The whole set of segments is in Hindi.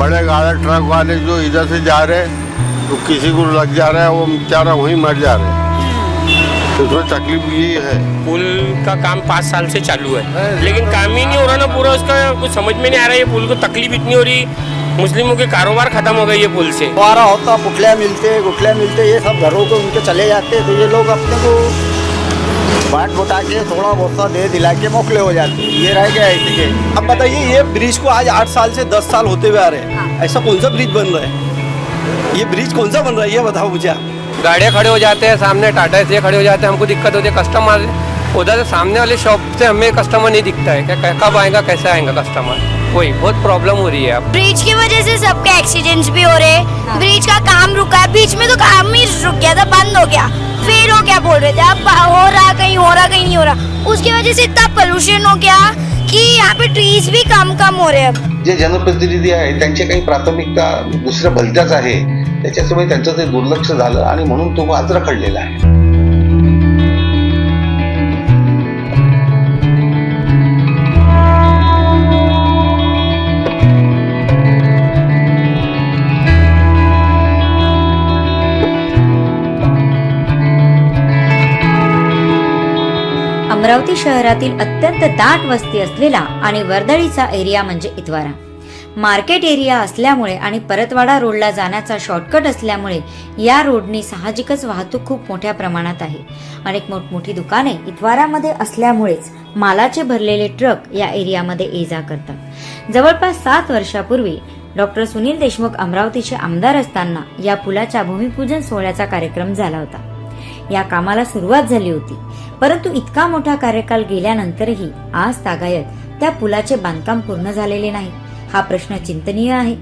बड़े गाड़ी ट्रक वाले जो इधर से जा रहे हैं तो किसी को लग जा रहा है, वो बेचारा वहीं मर जा रहे हैं। तो उसमें तकलीफ ये है। पुल का काम 5 साल से चालू है, लेकिन काम ही नहीं हो रहा ना पूरा। उसका कुछ समझ में नहीं आ रहा है। ये पुल को तकलीफ इतनी हो रही, मुस्लिमों के कारोबार खत्म हो गए ये पुल से। फुहारा होता, गुठलियाँ मिलते, ये सब घरों को उनके चले जाते, तो ये लोग अपने को बांट बुटा के थोड़ा बहुत सा दे दिला के मोखले हो जाते। ये रह गया इसी के। अब बताइए, ये ब्रिज को आज 8 साल से 10 साल होते हुए आ रहे हैं, ऐसा कौन सा ब्रिज बन रहा है? ये ब्रिज कौन सा बन रहा है, ये बताओ मुझे आप। गाड़ियाँ खड़े हो जाते हैं सामने, टाटा से खड़े हो जाते हैं, हमको दिक्कत होती है। कस्टमर उधर से सामने वाले शॉप से हमें कस्टमर नहीं दिखता है, क्या कब आएगा, कैसे आएगा कस्टमर, वही बहुत प्रॉब्लम हो रही है। अब ब्रिज की वजह से सबके एक्सीडेंट्स भी हो रहे हैं। ब्रिज का काम रुका है, बीच में तो काम ही रुक गया था, बंद हो गया। फिर वो क्या बोल रहे थे, अब हो रहा कहीं नहीं हो रहा। उसकी वजह से इतना पोल्यूशन हो गया कि यहाँ पे ट्रीज भी कम हो रहे हैं। जे जनप्रतिनिधी आहे त्यांची काही प्राथमिकता दुसऱ्या भलत्याच आहे, त्याच्यामुळे त्यांचं ते दुर्लक्ष झालं आणि म्हणून तो आज रखडलेला आहे। अमरावती शहरातील अत्यंत दाट वस्ती असलेला आणि वर्दळीचा एरिया म्हणजे इतवारा। मार्केट एरिया असल्यामुळे आणि परतवाडा रोडला जाण्याचा शॉर्टकट असल्यामुळे या रोडनी साहजिकच वाहतूक खूप मोठ्या प्रमाणात आहे। अनेक मोठमोठी दुकाने इतवारामध्ये असल्यामुळेच मालाचे भरलेले ट्रक या एरियामध्ये ये जा करतात। जवळपास 7 वर्षापूर्वी डॉक्टर सुनील देशमुख अमरावतीचे आमदार असताना या पुलाच्या भूमिपूजन सोहळ्याचा कार्यक्रम झाला होता। या कामाला सुरुवात झाली होती, परंतु इतका मोठा कार्यकाल गेल्यानंतरही आज तागायत त्या पुलाचे बांधकाम पूर्ण झालेले नाही। हा प्रश्न चिंतनीय आहे।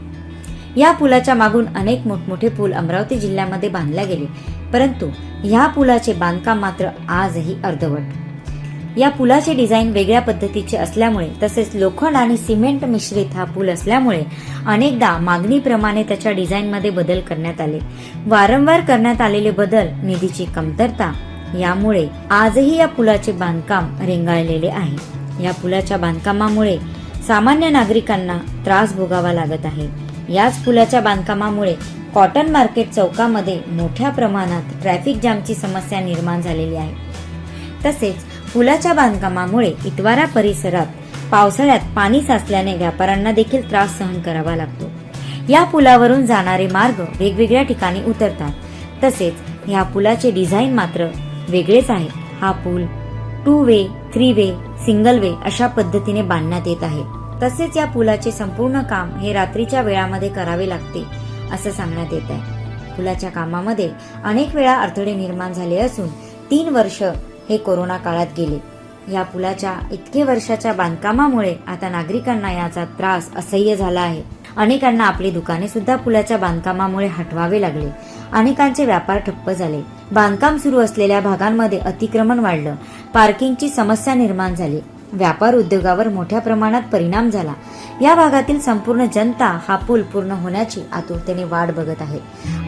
या पुलाच्या मागून अनेक मोठमोठे पूल अमरावती जिल्ह्यामध्ये बांधले गेले, परंतु या पुलाचे बांधकाम मात्र आजही अर्धवट। या पुलाचे डिझाईन वेगळ्या पद्धतीचे असल्यामुळे तसेच लोखंड आणि सिमेंट मिश्रित हा पूल असल्यामुळे अनेकदा मागणीप्रमाणे त्याच्या डिझाईनमध्ये बदल करण्यात आले। वारंवार करण्यात आलेले बदल, निधीची कमतरता यामुळे आजही या पुलाचे बांधकाम रेंगाळलेले आहे। या पुलाच्या बांधकामामुळे सामान्य नागरिकांना त्रास भोगावा लागत आहे। याच पुलाच्या बांधकामामुळे कॉटन मार्केट चौकामध्ये मोठ्या प्रमाणात ट्रॅफिक जामची समस्या निर्माण झालेली आहे। तसेच पुलाच्या बांधकामामुळे इतवारा परिसरात पावसाळ्यात पाणी साचल्याने व्यापाऱ्यांना देखील त्रास सहन करावा लागतो। या पुलावरून जाणारे मार्ग वेगवेगळ्या ठिकाणी उतरतात, तसेच या पुलाचे डिझाईन मात्र वेगळेच आहे। हा पूल 2 वे, 3 वे, सिंगल वे अशा पद्धतीने बांधण्यात येत आहे। तसेच या पुलाचे संपूर्ण काम हे रात्रीच्या वेळामध्ये करावे लागते असं सांगण्यात येत आहे। पुलाच्या कामामध्ये अनेक वेळा अडथळे निर्माण झाले असून 3 वर्ष हे कोरोना काळात गेले। या पुलाच्या इतके वर्षाच्या बांधकामामुळे आता नागरिकांना याचा त्रास असह्य झाला आहे। अनेकांना आपली दुकाने सुद्धा पुलाच्या बांधकामामुळे हटवावे लागले। अनेकांचे व्यापार ठप्प झाले। बांधकाम सुरू असलेल्या भागांमध्ये अतिक्रमण वाढलं, पार्किंगची समस्या निर्माण झाली, व्यापार उद्योगावर मोठ्या प्रमाणात परिणाम झाला। या भागातील संपूर्ण जनता हा पूल पूर्ण होण्याची आतुरतेने वाट बघत आहे।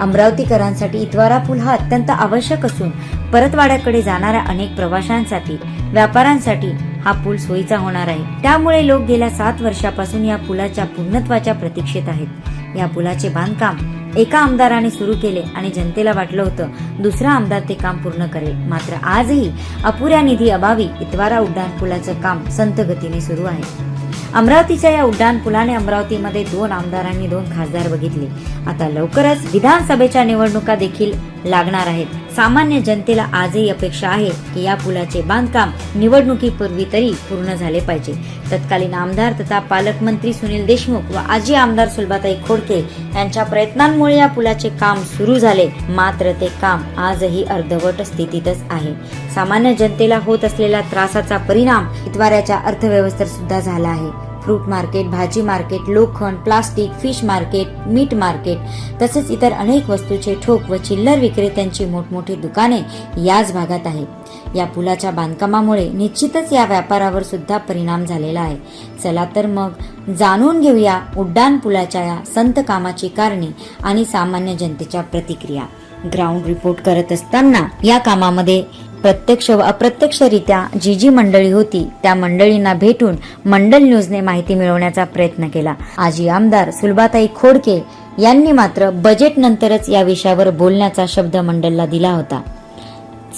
अमरावतीकरांसाठी इतवारा पूल हा अत्यंत आवश्यक असून परतवाड्याकडे जाणाऱ्या अनेक प्रवाशांसाठी, व्यापाऱ्यांसाठी हा पूल सोयीचा होणार आहे। त्यामुळे लोक गेल्या 7 वर्षापासून या पुलाच्या पूर्णत्वाच्या प्रतीक्षेत आहेत। या पुलाचे बांधकाम एका आमदाराने सुरू केले आणि जनतेला वाटलं होतं दुसरा आमदार ते काम पूर्ण करेल, मात्र आजही अपुऱ्या निधी अभावी इतवारा उड्डाण पुलाचं काम संत गतीने सुरू आहे। अमरावतीच्या या उड्डाण पुलाने अमरावतीमध्ये 2 आमदारांनी 2 खासदार बघितले। आता लवकरच विधानसभेच्या निवडणुका देखील लागणार आहेत। सामान्य जनतेला आजही अपेक्षा आहे की या पुलाचे बांधकाम निवडणुकीपूर्वी तरी पूर्ण झाले पाहिजे। तत्कालीन आमदार तथा पालकमंत्री सुनील देशमुख व आजी आमदार सुलभाताई खोडके यांच्या प्रयत्नांमुळे या पुलाचे काम सुरू झाले, मात्र ते काम आजही अर्धवट स्थितीतच आहे। सामान्य जनतेला होत असलेल्या त्रासाचा परिणाम इतवाऱ्याच्या अर्थव्यवस्थेवर सुद्धा झाला आहे। फ्रूट मार्केट, भाजी मार्केट, लोखंड, plastic, fish market, meat market तसेच इतर अनेक वस्तूचे ठोक व चिल्लर विक्रेत्यांची मोठमोठी दुकाने याच भागात आहेत। या पुलाच्या बांधकामामुळे निश्चितच या व्यापारावर सुद्धा परिणाम झालेला आहे। चला तर मग जाणून घेऊया उड्डाण पुलाच्या या संत कामाची कारणे आणि सामान्य जनतेच्या प्रतिक्रिया। ग्राउंड रिपोर्ट करत असताना या कामामध्ये प्रत्यक्ष व अप्रत्यक्षरित्या जी जी मंडळी होती त्या मंडळींना भेटून मंडल न्यूजने माहिती मिळवण्याचा प्रयत्न केला. आजी आमदार सुलभाताई खोडके यांनी मात्र बजेट नंतरच या विषयावर बोलण्याचा शब्द मंडलला दिला होता.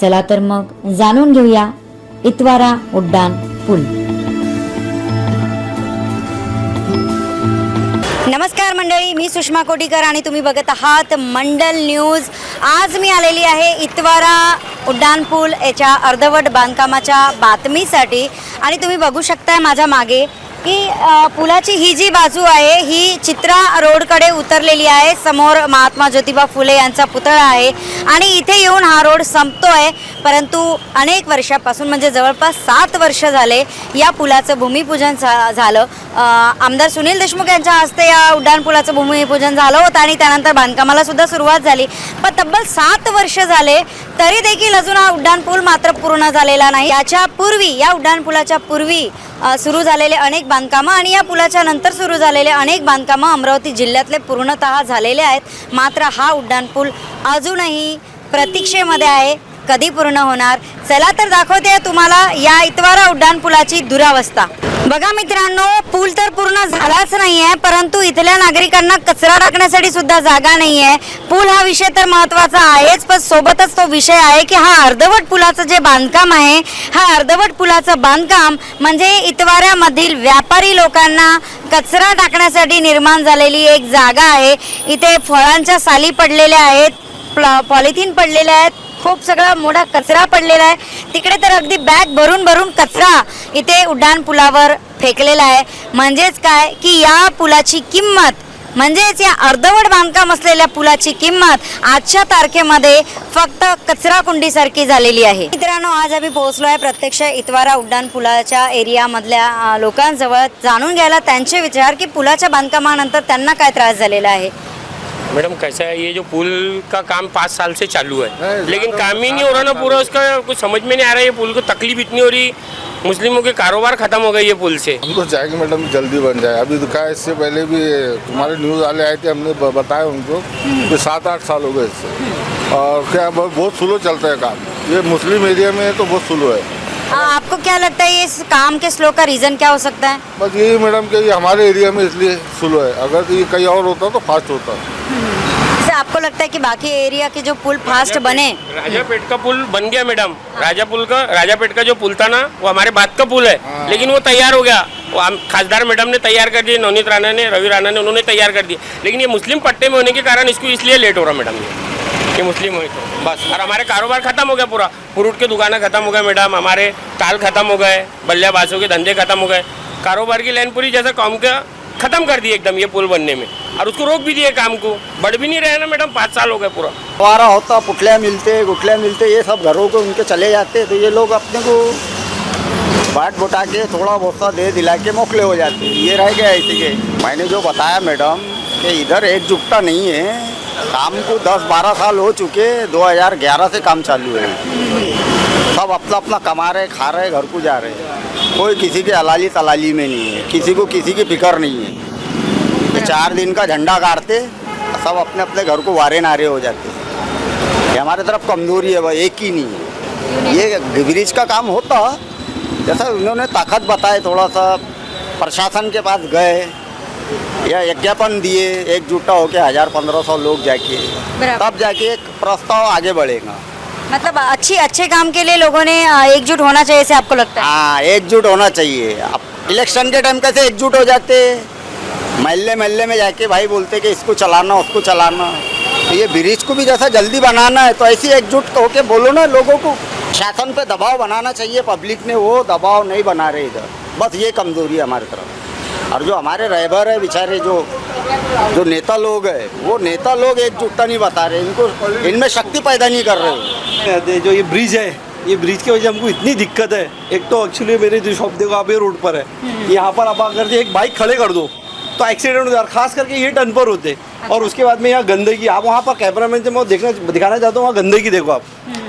चला तर मग जाणून घेऊया इतवारा उड्डाण पूल. नमस्कार मंडळी, मी सुषमा कोटीकर आणि तुम्ही बघत आहात मंडल न्यूज. आज मी आलेली आहे इतवारा उड्डाण पूल याच्या अर्धवट बांधकामाच्या बातमीसाठी आणि तुम्ही बघू शकताय माझ्या मागे की पुलाची ही जी बाजू आहे ही चित्रा रोडकडे उतरलेली आहे. समोर महात्मा ज्योतिबा फुले यांचा पुतळा आहे आणि इथे येऊन हा रोड संपतोय. परंतु अनेक वर्षापासून म्हणजे जवळपास 7 वर्ष झाले या पुलाचं भूमिपूजन झालं. आमदार सुनील देशमुख यांच्या हस्ते या उड्डाण पुलाचं भूमिपूजन झालं होतं आणि त्यानंतर बांधकामाला सुद्धा सुरुवात झाली. पण तब्बल 7 वर्ष झाले तरी देखील अजून हा उड्डाण पूल मात्र पूर्ण झालेला नाही. याच्या पूर्वी या उड्डाण पुलाच्या पूर्वी सुरू झालेले अनेक बांधकामं आणि या पुलाच्या नंतर सुरू झालेले अनेक बांधकामं अमरावती जिल्ह्यातले पूर्णतः झालेले आहेत. मात्र हा उड्डाण पूल अजूनही प्रतीक्षेमध्ये आहे. कधी पूर्ण होणार? चला तर दाखवते तुम्हाला या इतवारा उड्डाण पुलाची दुरावस्था. बघा मित्रांनो, पूल तर पूर्ण झालाच नाही आहे, परंतु इथल्या नागरिकांना कचरा टाकण्यासाठी सुद्धा जागा नाही आहे. पूल हा विषय तर महत्त्वाचा आहेच, पण सोबतच तो विषय आहे की हा अर्धवट पुलाचं जे बांधकाम आहे, हा अर्धवट पुलाचं बांधकाम म्हणजे इतवाऱ्यामधील व्यापारी लोकांना कचरा टाकण्यासाठी निर्माण झालेली एक जागा आहे. इथे फळांच्या साली पडलेल्या आहेत, पॉलिथिन पडलेले आहेत, खूप सगळा मोठा कचरा पडलेला आहे. तिकडे तर अगदी बॅग भरून भरून कचरा इथे उड्डाण पुलावर फेकलेला आहे. म्हणजेच काय की या पुलाची किंमत म्हणजेच या अर्धवट बांधकाम असलेल्या पुलाची किंमत आजच्या तारखेमध्ये फक्त कचरा कुंडीसारखी झालेली आहे. मित्रांनो, आज आम्ही पोहोचलो आहे प्रत्यक्ष इतवारा उड्डाण पुलाच्या एरियामधल्या लोकांजवळ जाणून घ्यायला त्यांचे विचार की पुलाच्या बांधकामानंतर त्यांना काय त्रास झालेला आहे. मैडम कैसा है, ये जो पुल का काम 5 साल से चालू है लेकिन काम ही नहीं हो रहा ना पूरा. उसका कुछ समझ में नहीं आ रहा है. ये पुल को तकलीफ इतनी हो रही, मुस्लिमों के कारोबार खत्म हो गए ये पुल से. हमको चाहिए मैडम जल्दी बन जाए. अभी तो क्या, इससे पहले भी तुम्हारे न्यूज़ वाले आए थे, हमने बताया उनको कि 7-8 साल हो गए इससे. और क्या बहुत स्लो चलता है काम. ये मुस्लिम एरिया में है तो बहुत स्लो है. आपको क्या लगता है इस काम के स्लो का रीज़न क्या हो सकता है? बस यही मैडम कि ये हमारे एरिया में इसलिए स्लो है. अगर ये कहीं और होता तो फास्ट होता. जैसे आपको लगता है कि बाकी एरिया के जो पुल फास्ट बने? राजापेट का पुल बन गया मैडम. राजापेट का जो पुल था ना वो हमारे बाद का पुल है, लेकिन वो तैयार हो गया. वो खासदार मैडम ने तैयार कर दिए, नवनीत राणा ने, रवि राणा ने, उन्होंने तैयार कर दिए. लेकिन ये मुस्लिम पट्टे में होने के कारण इसको इसलिए लेट हो रहा मैडम. ये मुस्लिम हुए तो बस. और हमारे कारोबार खत्म हो गया पूरा. फ्रूट के दुकानें खत्म हो गए मैडम, हमारे ताल खत्म हो गए, बल्लेबाजों के धंधे खत्म हो गए. कारोबार की लाइन पूरी जैसा काम का खत्म कर दिए एकदम ये पुल बनने में. और उसको रोक भी दिए, काम को बढ़ भी नहीं रहे ना मैडम. 5 साल हो गए पूरा. फुवारा होता, पुटलियाँ मिलते, गुटलियाँ मिलते, ये सब घरों को उनके चले जाते. तो ये लोग अपने को बाट बुटा के थोड़ा बहुत सा दे दिला के मोखले हो जाते. ये रह गया इसी के. मैंने जो बताया मैडम कि इधर एकजुटता नहीं है. काम को 10-12 साल हो चुके. 2011 से काम चालू है. सब अपना अपना कमा रहे, खा रहे, घर को जा रहे हैं. कोई किसी के हलाली तलाली में नहीं है. किसी को किसी की फिक्र नहीं है. 4 दिन का झंडा गाड़ते, सब अपने अपने घर को वारे नारे हो जाते. ये हमारे तरफ कमजोरी है, वह एक ही नहीं है. ये ब्रिज का काम होता जैसा उन्होंने ताकत बताए, थोड़ा सा प्रशासन के पास गए या विज्ञापन दिए, एकजुटा होकर 1000-1500 लोग जाके, तब जाके एक प्रस्ताव आगे बढ़ेगा. मतलब अच्छे काम के लिए लोगों ने एकजुट होना चाहिए ऐसे आपको लगता है? हाँ, एकजुट होना चाहिए. अब इलेक्शन के टाइम कैसे एकजुट हो जाते, महल्ले में जाके भाई बोलते कि इसको चलाना उसको चलाना. तो ये ब्रिज को भी जैसा जल्दी बनाना है तो ऐसे एकजुट होके बोलो ना लोगों को. शासन पे दबाव बनाना चाहिए. पब्लिक ने वो दबाव नहीं बना रहे इधर. बस ये कमजोरी है हमारे तरफ. और जो हमारे रहबर है बेचारे, जो नेता लोग हैं, वो नेता लोग एकजुटता नहीं बता रहे. इनमें शक्ति पैदा नहीं कर रहे. जो ये ब्रिज है, ये ब्रिज की वजह से हमको इतनी दिक्कत है. एक तो एक्चुअली मेरे जो शॉप देखो आप ये रोड पर है, यहाँ पर आप अगर एक बाइक खड़े कर दो तो एक्सीडेंट हो जाता. खास करके ये टर्न पर होते. और उसके बाद में यहाँ गंदगी, आप वहाँ पर कैमरामैन से मैं दिखाना चाहता हूँ, वहाँ गंदगी देखो आप.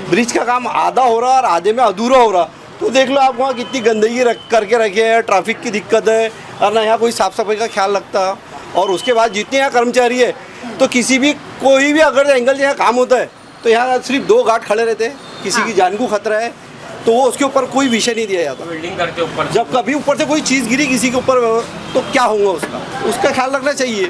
ब्रिज का काम आधा हो रहा और आधे में अधूरा हो रहा. तो देख लो आप वहाँ कितनी गंदगी करके रखे हैं. ट्रैफिक की दिक्कत है और ना यहाँ कोई साफ़ सफाई का ख्याल रखता. और उसके बाद जितने यहाँ कर्मचारी है तो कोई भी अगर एंगल से यहाँ काम होता है तो यहाँ सिर्फ 2 गार्ड खड़े रहते हैं, किसी की जान को खतरा है तो वो उसके ऊपर कोई विषय नहीं दिया जाता। बिल्डिंग करके ऊपर जब कभी ऊपर से कोई चीज़ गिरी किसी के ऊपर तो क्या होगा उसका ख्याल रखना चाहिए।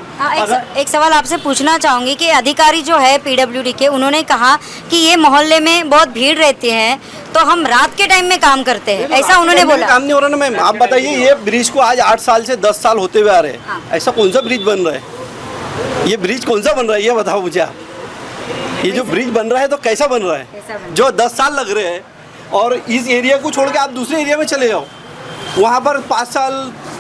एक सवाल आपसे पूछना चाहूंगी कि अधिकारी जो है पीडब्ल्यूडी के, उन्होंने कहा कि ये मोहल्ले में बहुत भीड़ रहती है तो हम रात के टाइम में काम करते हैं, ऐसा उन्होंने बोला। काम नहीं हो रहा ना मैम, आप बताइए ये ब्रिज को आज 8 साल से 10 साल होते हुए आ रहे हैं, ऐसा कौन सा ब्रिज बन रहा है? ये ब्रिज कौन सा बन रहा है ये बताओ मुझे आप। ये जो ब्रिज बन रहा है तो कैसा बन रहा है जो 10 साल लग रहे हैं, और इस एरिया को छोड़ के आप दूसरे एरिया में चले जाओ, वहाँ पर 5 साल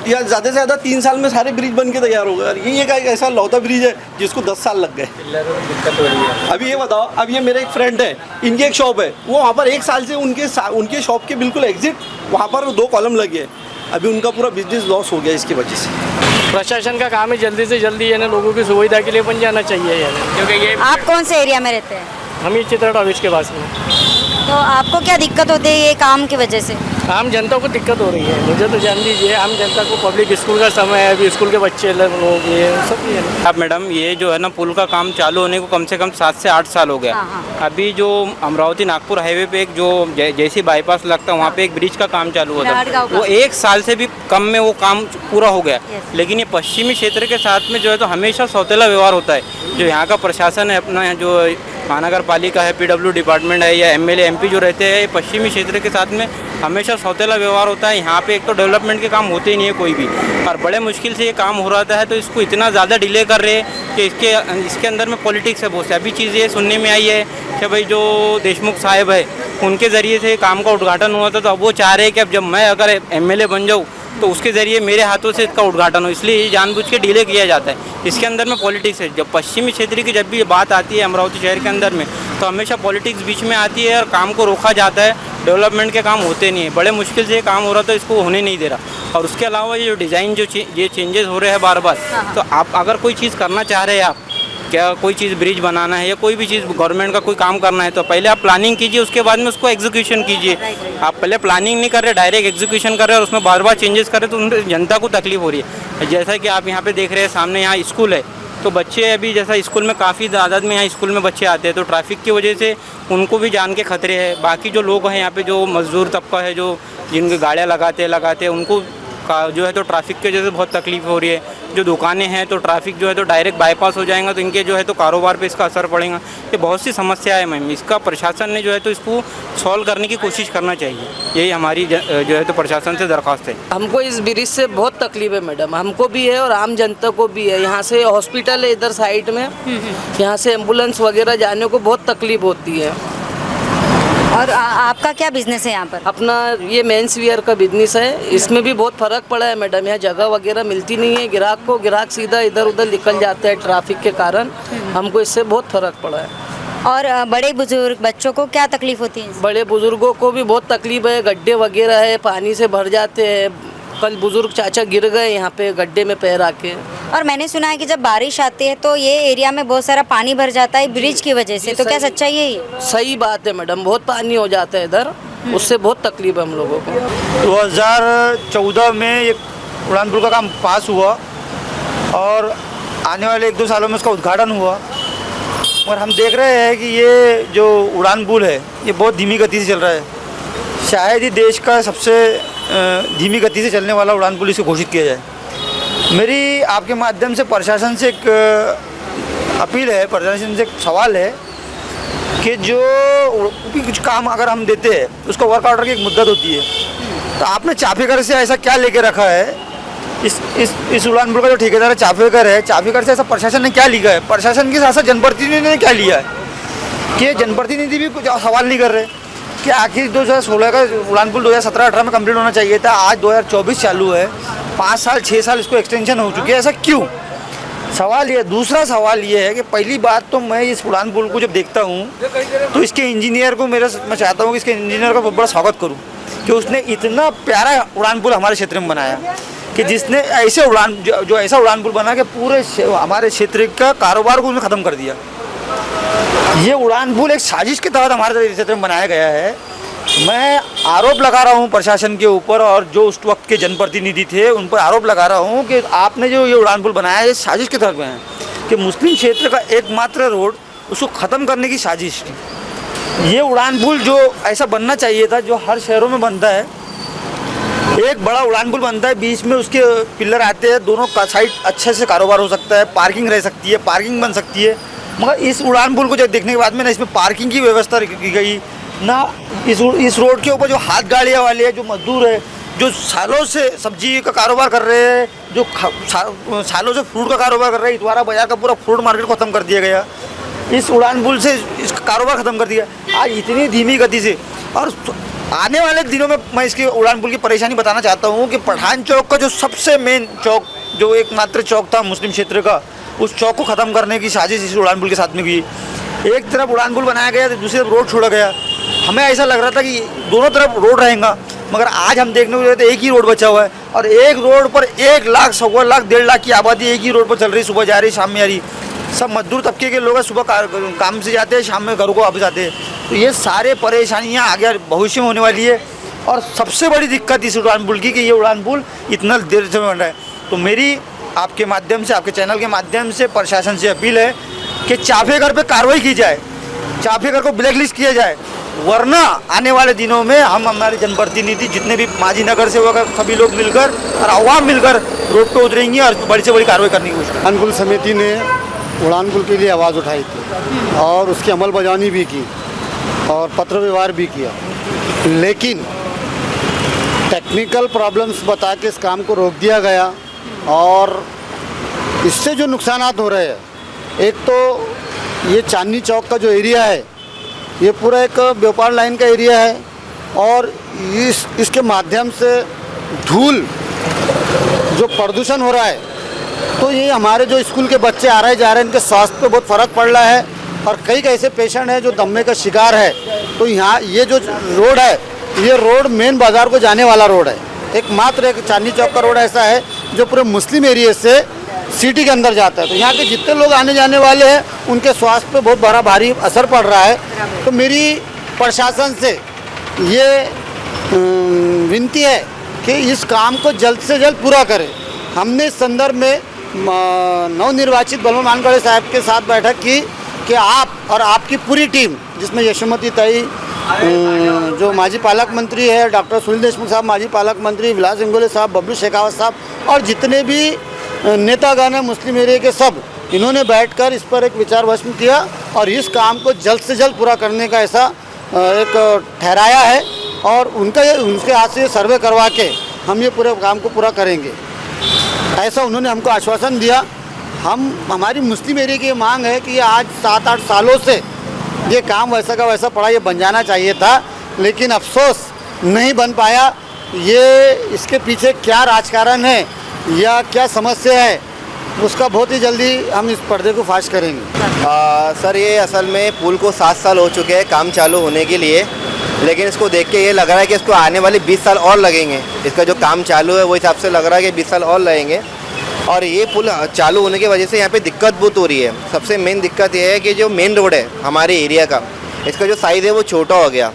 या ज़्यादा से ज़्यादा 3 साल में सारे ब्रिज बन के तैयार हो गए। और ये एक ऐसा लौता ब्रिज है जिसको 10 साल लग गए। दिक्कत हो रही है। अभी ये बताओ, अब ये मेरे एक फ्रेंड है, इनकी एक शॉप है, वो वहाँ पर 1 साल से उनके शॉप के बिल्कुल एग्जिट वहाँ पर 2 कॉलम लगे हैं, अभी उनका पूरा बिजनेस लॉस हो गया इसकी वजह से। प्रशासन का काम है जल्दी से जल्दी है ना, लोगों की सुविधा के लिए बन जाना चाहिए है, क्योंकि ये आप कौन से एरिया में रहते हैं? हम ही चित्रट ऑफिस के पास में। तो आपको क्या दिक्कत होती है ये काम की वजह से? आम जनता को दिक्कत हो रही है, मुझे तो जान दीजिए, आम जनता को पब्लिक स्कूल का समय है, अभी स्कूल के बच्चे लोग ये सब ये है। अब मैडम ये जो है ना पुल का काम चालू होने को कम से कम 7 से 8 साल हो गया। अभी जो अमरावती नागपुर हाईवे पे एक जो जैसी बाईपास लगता है वहाँ पे एक ब्रिज का काम चालू हुआ था, वो 1 साल से भी कम में वो काम पूरा हो गया। लेकिन ये पश्चिमी क्षेत्र के साथ में जो है तो हमेशा सौतेला व्यवहार होता है। जो यहाँ का प्रशासन है अपना, जो महानगर पालिका है, पीडब्ल्यू डिपार्टमेंट है या एमएलए एमपी जो रहते हैं, पश्चिमी क्षेत्र के साथ में हमेशा सौतेला व्यवहार होता है। यहाँ पे एक तो डेवलपमेंट के काम होते ही नहीं है कोई भी, और बड़े मुश्किल से ये काम हो रहा है, तो इसको इतना ज़्यादा डिले कर रहे हैं कि इसके अंदर में पॉलिटिक्स है बहुत से। अभी चीज़ ये सुनने में आई है कि भाई जो देशमुख साहब है उनके ज़रिए से काम का उद्घाटन हुआ था, तो अब वो चाह रहे हैं कि अब जब मैं अगर एमएलए बन जाऊँ तो उसके ज़रिए मेरे हाथों से इसका उद्घाटन हो, इसलिए ये जानबूझ के डिले किया जाता है। इसके अंदर में पॉलिटिक्स है। जब पश्चिमी क्षेत्र की जब भी बात आती है अमरावती शहर के अंदर में, तो हमेशा पॉलिटिक्स बीच में आती है और काम को रोका जाता है, डेवलपमेंट के काम होते नहीं है। बड़े मुश्किल से ये काम हो रहा था, इसको होने नहीं दे रहा। और उसके अलावा ये जो डिज़ाइन ये चेंजेस हो रहे हैं बार बार, तो आप अगर कोई चीज़ करना चाह रहे हैं, आप क्या कोई चीज़ ब्रिज बनाना है या कोई भी चीज़ गवर्नमेंट का कोई काम करना है, तो पहले आप प्लानिंग कीजिए, उसके बाद में उसको एग्जीक्यूशन कीजिए। आप पहले प्लानिंग नहीं कर रहे, डायरेक्ट एग्जीक्यूशन कर रहे हैं और उसमें बार बार चेंजेस कर रहे, तो उन जनता को तकलीफ हो रही है। जैसा कि आप यहाँ पे देख रहे हैं, सामने यहाँ स्कूल है, तो बच्चे अभी जैसा स्कूल में काफ़ी तादाद में यहाँ स्कूल में बच्चे आते हैं, तो ट्रैफिक की वजह से उनको भी जान के खतरे हैं। बाकी जो लोग हैं यहाँ पे, जो मजदूर तबका है, जो जिनकी गाड़ियाँ लगाते उनको का जो है तो ट्रैफिक की वजह से बहुत तकलीफ हो रही है। जो दुकानें हैं तो ट्रैफिक जो है तो डायरेक्ट बाईपास हो जाएगा, तो इनके जो है तो कारोबार पे इसका असर पड़ेगा। ये बहुत सी समस्या है मैम, इसका प्रशासन ने जो है तो इसको सॉल्व करने की कोशिश करना चाहिए। यही हमारी जो है तो प्रशासन से दरख्वास्त है। हमको इस ब्रिज से बहुत तकलीफ है मैडम, हमको भी है और आम जनता को भी है। यहाँ से हॉस्पिटल है इधर साइड में, यहाँ से एम्बुलेंस वगैरह जाने को बहुत तकलीफ होती है। और आपका क्या बिजनेस है यहाँ पर? अपना ये मेंस वियर का बिजनेस है, इसमें भी बहुत फ़र्क पड़ा है मैडम। यहाँ जगह वगैरह मिलती नहीं है ग्राहक सीधा इधर उधर निकल जाता है ट्रैफिक के कारण। हमको इससे बहुत फ़र्क पड़ा है। और बड़े बुजुर्ग बच्चों को क्या तकलीफ होती है? बड़े बुजुर्गों को भी बहुत तकलीफ है, गड्ढे वगैरह है, पानी से भर जाते हैं। कल बुजुर्ग चाचा गिर गए यहाँ पे गड्ढे में पैर आके। और मैंने सुना है कि जब बारिश आती है तो ये एरिया में बहुत सारा पानी भर जाता है ब्रिज की वजह से, तो क्या सच्चाई है ये? सही बात है मैडम, बहुत पानी हो जाता है इधर, उससे बहुत तकलीफ है हम लोगों को। 2014 में ये उड़ान पुल का काम पास हुआ और आने वाले 1-2 सालों में उसका उद्घाटन हुआ, और हम देख रहे हैं कि ये जो उड़ान पुल है ये बहुत धीमी गति से चल रहा है। शायद ही देश का सबसे धीमी गति से चलने वाला उड़ान पुल इसे घोषित किया जाए। मेरी आपके माध्यम से प्रशासन से एक अपील है, प्रशासन से एक सवाल है कि जो कुछ काम अगर हम देते हैं उसको वर्क ऑर्डर की एक मुद्दत होती है, तो आपने चाफेकर से ऐसा क्या लेके रखा है? इस उड़ान पुल का जो ठेकेदार है चाफेकर है, चाफेकर से ऐसा प्रशासन ने क्या लिखा है? प्रशासन के साथ साथ जनप्रतिनिधि ने क्या लिया है कि जनप्रतिनिधि भी कुछ सवाल नहीं कर रहे कि आखिर 2016 का उड़ान पुल 2017-18 में कंप्लीट होना चाहिए था, आज 2024 चालू है, 5 साल 6 साल इसको एक्सटेंशन हो चुकी है, ऐसा क्यों? सवाल ये। दूसरा सवाल ये है कि पहली बात तो मैं इस उड़ान पुल को जब देखता हूँ तो इसके इंजीनियर को मैं चाहता हूँ कि इसके इंजीनियर का बहुत बड़ा स्वागत करूँ कि उसने इतना प्यारा उड़ान पुल हमारे क्षेत्र में बनाया, कि जिसने ऐसे जो ऐसा उड़ान पुल बना के पूरे हमारे क्षेत्र का कारोबार को उसने ख़त्म कर दिया। ये उड़ान पुल एक साजिश के तहत हमारे क्षेत्र में बनाया गया है। मैं आरोप लगा रहा हूँ प्रशासन के ऊपर, और जो उस वक्त के जनप्रतिनिधि थे उन पर आरोप लगा रहा हूँ कि आपने जो ये उड़ान पुल बनाया है ये साजिश के तहत बनाया है कि मुस्लिम क्षेत्र का एकमात्र रोड उसको ख़त्म करने की साजिश थी। ये उड़ान पुल जो ऐसा बनना चाहिए था, जो हर शहरों में बनता है, एक बड़ा उड़ान पुल बनता है, बीच में उसके पिलर आते हैं, दोनों का साइड अच्छे से कारोबार हो सकता है, पार्किंग रह सकती है, पार्किंग बन सकती है। मगर इस उड़ान पुल को जब देखने के बाद में ना इसमें पार्किंग की व्यवस्था की गई ना, इस रोड के ऊपर जो हाथ गाड़ियाँ वाले हैं, जो मजदूर है, जो सालों से सब्जी का कारोबार कर रहे हैं, जो सालों से फ्रूट का कारोबार कर रहे हैं, इतवारा बाजार का पूरा फ्रूट मार्केट को ख़त्म कर दिया गया। इस उड़ान पुल से इसका कारोबार ख़त्म कर दिया आज इतनी धीमी गति से। और आने वाले दिनों में मैं इसकी उड़ान पुल की परेशानी बताना चाहता हूँ कि पठान चौक का जो सबसे मेन चौक, जो एकमात्र चौक था मुस्लिम क्षेत्र का, उस चौक को ख़त्म करने की साजिश इस उड़ान पुल के साथ में हुई। एक तरफ उड़ान पुल बनाया गया तो दूसरी तरफ रोड छोड़ा गया। हमें ऐसा लग रहा था कि दोनों तरफ रोड रहेगा, मगर आज हम देखने को मिले तो एक ही रोड बचा हुआ है और एक रोड पर 1 लाख, 1.25 लाख, 1.5 लाख की आबादी एक ही रोड पर चल रही, सुबह जा रही, शाम में आ रही। सब मजदूर तबके के लोग हैं, सुबह काम से जाते हैं, शाम में घरों को वापस आते हैं। तो ये सारे परेशानियाँ आगे भविष्य में होने वाली है। और सबसे बड़ी दिक्कत इस उड़ान पुल की कि ये उड़ान पुल इतना देर से बन रहा है। तो मेरी आपके माध्यम से, आपके चैनल के माध्यम से प्रशासन से अपील है कि चाफेकर पे कार्रवाई की जाए, चाफेकर को ब्लैक लिस्ट किया जाए, वरना आने वाले दिनों में हम हमारे जनप्रतिनिधि जितने भी माजी नगर से होगा सभी लोग मिलकर और आवाम मिलकर रोड पे उतरेंगे और बड़ी से बड़ी कार्रवाई करने की कोशिश करेंगे। उड़ान पुल समिति ने उड़ान पुल के लिए आवाज़ उठाई थी और उसकी अमलबजावनी भी की और पत्र व्यवहार भी किया, लेकिन टेक्निकल प्रॉब्लम्स बता के इस काम को रोक दिया गया। और इससे जो नुकसानात हो रहे हैं, एक तो ये चांदनी चौक का जो एरिया है, ये पूरा एक व्यापार लाइन का एरिया है और इसके माध्यम से धूल जो प्रदूषण हो रहा है, तो ये हमारे जो स्कूल के बच्चे आ रहे जा रहे हैं, इनके स्वास्थ्य पे बहुत फ़र्क पड़ रहा है और कई ऐसे पेशेंट हैं जो दम्मे का शिकार है। तो यहाँ ये जो रोड है, ये रोड मेन बाज़ार को जाने वाला रोड है। एकमात्र एक चांदनी चौक का रोड ऐसा है जो पूरे मुस्लिम एरिया से सिटी के अंदर जाता है। तो यहाँ के जितने लोग आने जाने वाले हैं, उनके स्वास्थ्य पे बहुत बड़ा भारी असर पड़ रहा है। तो मेरी प्रशासन से ये विनती है कि इस काम को जल्द से जल्द पूरा करें। हमने इस संदर्भ में नवनिर्वाचित बलवंत मानगढ़े साहब के साथ बैठक की कि आप और आपकी पूरी टीम, जिसमें यशोमती ताई जो माजी पालक मंत्री है, डॉक्टर सुनील देशमुख साहब माजी पालक मंत्री, विलास इंगोले साहब, बबलू शेखावत साहब और जितने भी नेतागण हैं मुस्लिम एरिया के, सब इन्होंने बैठकर इस पर एक विचार विमर्श किया और इस काम को जल्द से जल्द पूरा करने का ऐसा एक ठहराया है। और उनके हाथ से सर्वे करवा के हम ये पूरे काम को पूरा करेंगे, ऐसा उन्होंने हमको आश्वासन दिया। हमारी मुस्लिम एरिया की मांग है कि आज 7-8 सालों से ये काम वैसा का वैसा पड़ा, ये बन जाना चाहिए था, लेकिन अफसोस नहीं बन पाया। ये इसके पीछे क्या राजकारण है या क्या समस्या है, उसका बहुत ही जल्दी हम इस पर्दे को फाश करेंगे। सर, ये असल में पुल को 7 साल हो चुके हैं काम चालू होने के लिए, लेकिन इसको देख के ये लग रहा है कि इसको आने वाले 20 साल और लगेंगे। इसका जो काम चालू है वो हिसाब से लग रहा है कि 20 साल और लगेंगे। और ये पुल चालू होने की वजह से यहाँ पे दिक्कत बहुत हो रही है। सबसे मेन दिक्कत ये है कि जो मेन रोड है हमारे एरिया का, इसका जो साइज़ है वो छोटा हो गया,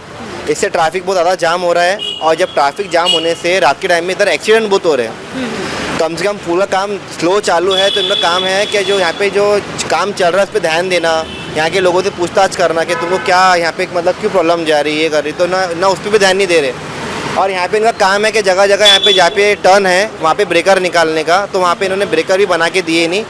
इससे ट्रैफिक बहुत ज़्यादा जाम हो रहा है। और जब ट्रैफिक जाम होने से रात के टाइम में इधर एक्सीडेंट बहुत हो रहे हैं। कम से कम पूरा काम स्लो चालू है, तो इनका काम है कि जो यहाँ पे जो काम चल रहा है उस पर ध्यान देना, यहाँ के लोगों से पूछताछ करना कि तुमको क्या यहाँ पे मतलब क्यों प्रॉब्लम जा रही है कर रही, तो ना उस पर भी ध्यान नहीं दे रहे। और यहाँ पे इनका काम है कि जगह जगह यहाँ पे जहाँ पे टर्न है वहाँ पे ब्रेकर निकालने का, तो वहाँ पे इन्होंने ब्रेकर भी बना के दिए नहीं।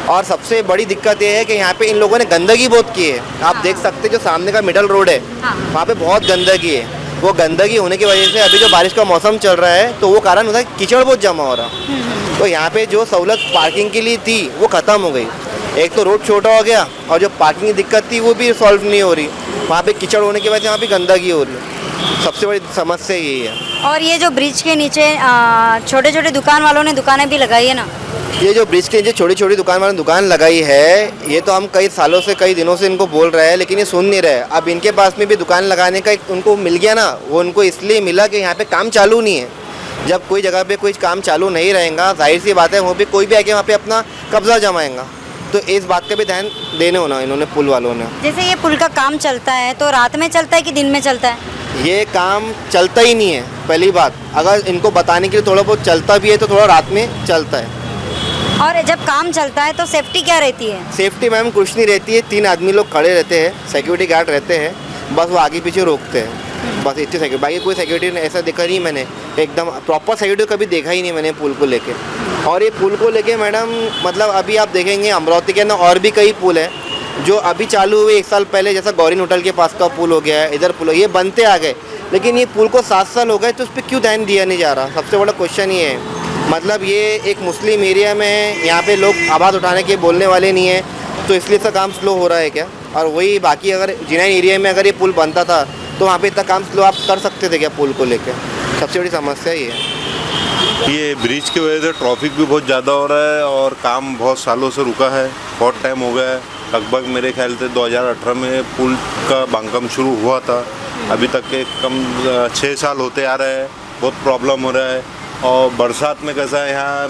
और सबसे बड़ी दिक्कत ये है कि यहाँ पे इन लोगों ने गंदगी बहुत की है। आप देख सकते हैं जो सामने का मिडल रोड है वहाँ पे बहुत गंदगी है। वो गंदगी होने की वजह से अभी जो बारिश का मौसम चल रहा है तो वो कारण होता है कीचड़ बहुत जमा हो रहा। तो यहाँ पे जो सहूलत पार्किंग के लिए थी वो ख़त्म हो गई। एक तो रोड छोटा हो गया और जो पार्किंग की दिक्कत थी वो भी सॉल्व नहीं हो रही। वहाँ पे कीचड़ होने की वजह से वहाँ पे गंदगी हो रही है। सबसे बड़ी समस्या यही है। और ये जो ब्रिज के नीचे छोटे छोटे दुकान वालों ने दुकानें भी लगाई है ना, ये जो ब्रिज के नीचे छोटी छोटी दुकान वालों ने दुकान लगाई है, ये तो हम कई सालों से कई दिनों से इनको बोल रहे हैं, लेकिन ये सुन नहीं रहे। अब इनके पास में भी दुकान लगाने का उनको मिल गया ना, वो उनको इसलिए मिला कि यहाँ पे काम चालू नहीं है। जब कोई जगह पे कोई काम चालू नहीं रहेगा, जाहिर सी बात है वहाँ पे कोई भी आके वहाँ पे अपना कब्जा जमाएगा। तो इस बात का भी ध्यान देने होना इन्होंने पुल वालों ने। जैसे ये पुल का काम चलता है तो रात में चलता है कि दिन में चलता है? ये काम चलता ही नहीं है। पहली बात, अगर इनको बताने के लिए थोड़ा बहुत चलता भी है तो थोड़ा रात में चलता है। और जब काम चलता है तो सेफ्टी क्या रहती है? सेफ्टी मैम कुछ नहीं रहती है, 3 आदमी लोग खड़े रहते हैं, सिक्योरिटी गार्ड रहते हैं, बस वो आगे पीछे रोकते हैं, बस इतनी सिक्योरिटी। बाकी कोई सिक्योरिटी ऐसा देखा नहीं मैंने, एकदम प्रॉपर सिक्योरिटी कभी देखा ही नहीं मैंने पुल को लेके। और ये पुल को लेके मैडम मतलब अभी आप देखेंगे अमरावती के अंदर और भी कई पुल हैं जो अभी चालू हुए 1 साल पहले, जैसा गौरीन होटल के पास का पुल हो गया है, इधर पुल, ये बनते आ गए, लेकिन ये पुल को 7 साल हो गए तो उस पर क्यों ध्यान दिया नहीं जा रहा? सबसे बड़ा क्वेश्चन ये है। मतलब ये एक मुस्लिम एरिया में है, यहाँ पे लोग आवाज़ उठाने के बोलने वाले नहीं है, तो इसलिए इसका काम स्लो हो रहा है क्या? और वही बाकी अगर जिनाइन एरिया में अगर ये पुल बनता था तो वहाँ पे इतना काम स्लो आप कर सकते थे क्या पुल को लेकर? सबसे बड़ी समस्या ये है। ये ब्रिज की वजह से ट्रैफिक भी बहुत ज़्यादा हो रहा है और काम बहुत सालों से रुका है, बहुत टाइम हो गया है। लगभग मेरे ख्याल से 2018 में पुल का बांधकाम शुरू हुआ था, अभी तक के कम 6 साल होते आ रहे हैं, बहुत प्रॉब्लम हो रहा है। और बरसात में कैसा है, यहाँ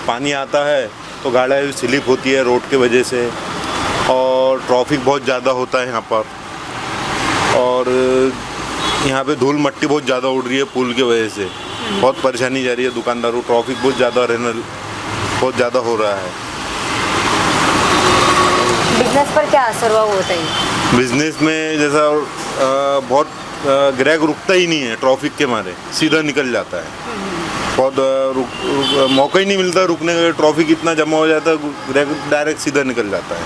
पानी आता है तो गाड़ियाँ भी स्लिप होती है रोड के वजह से, और ट्रैफिक बहुत ज़्यादा होता है यहाँ पर। और यहाँ पे धूल मट्टी बहुत ज़्यादा उड़ रही है पुल की वजह से, बहुत परेशानी जा रही है दुकानदारों, ट्रैफिक बहुत ज़्यादा हो रहा है। बिजनेस पर क्या असर हुआ वो बताइए? बिजनेस में जैसा बहुत ग्राहक रुकता ही नहीं है, ट्रैफिक के मारे सीधा निकल जाता है, बहुत मौका ही नहीं मिलता रुकने का, ट्रैफिक इतना जमा हो जाता है, ग्राहक डायरेक्ट सीधा निकल जाता है,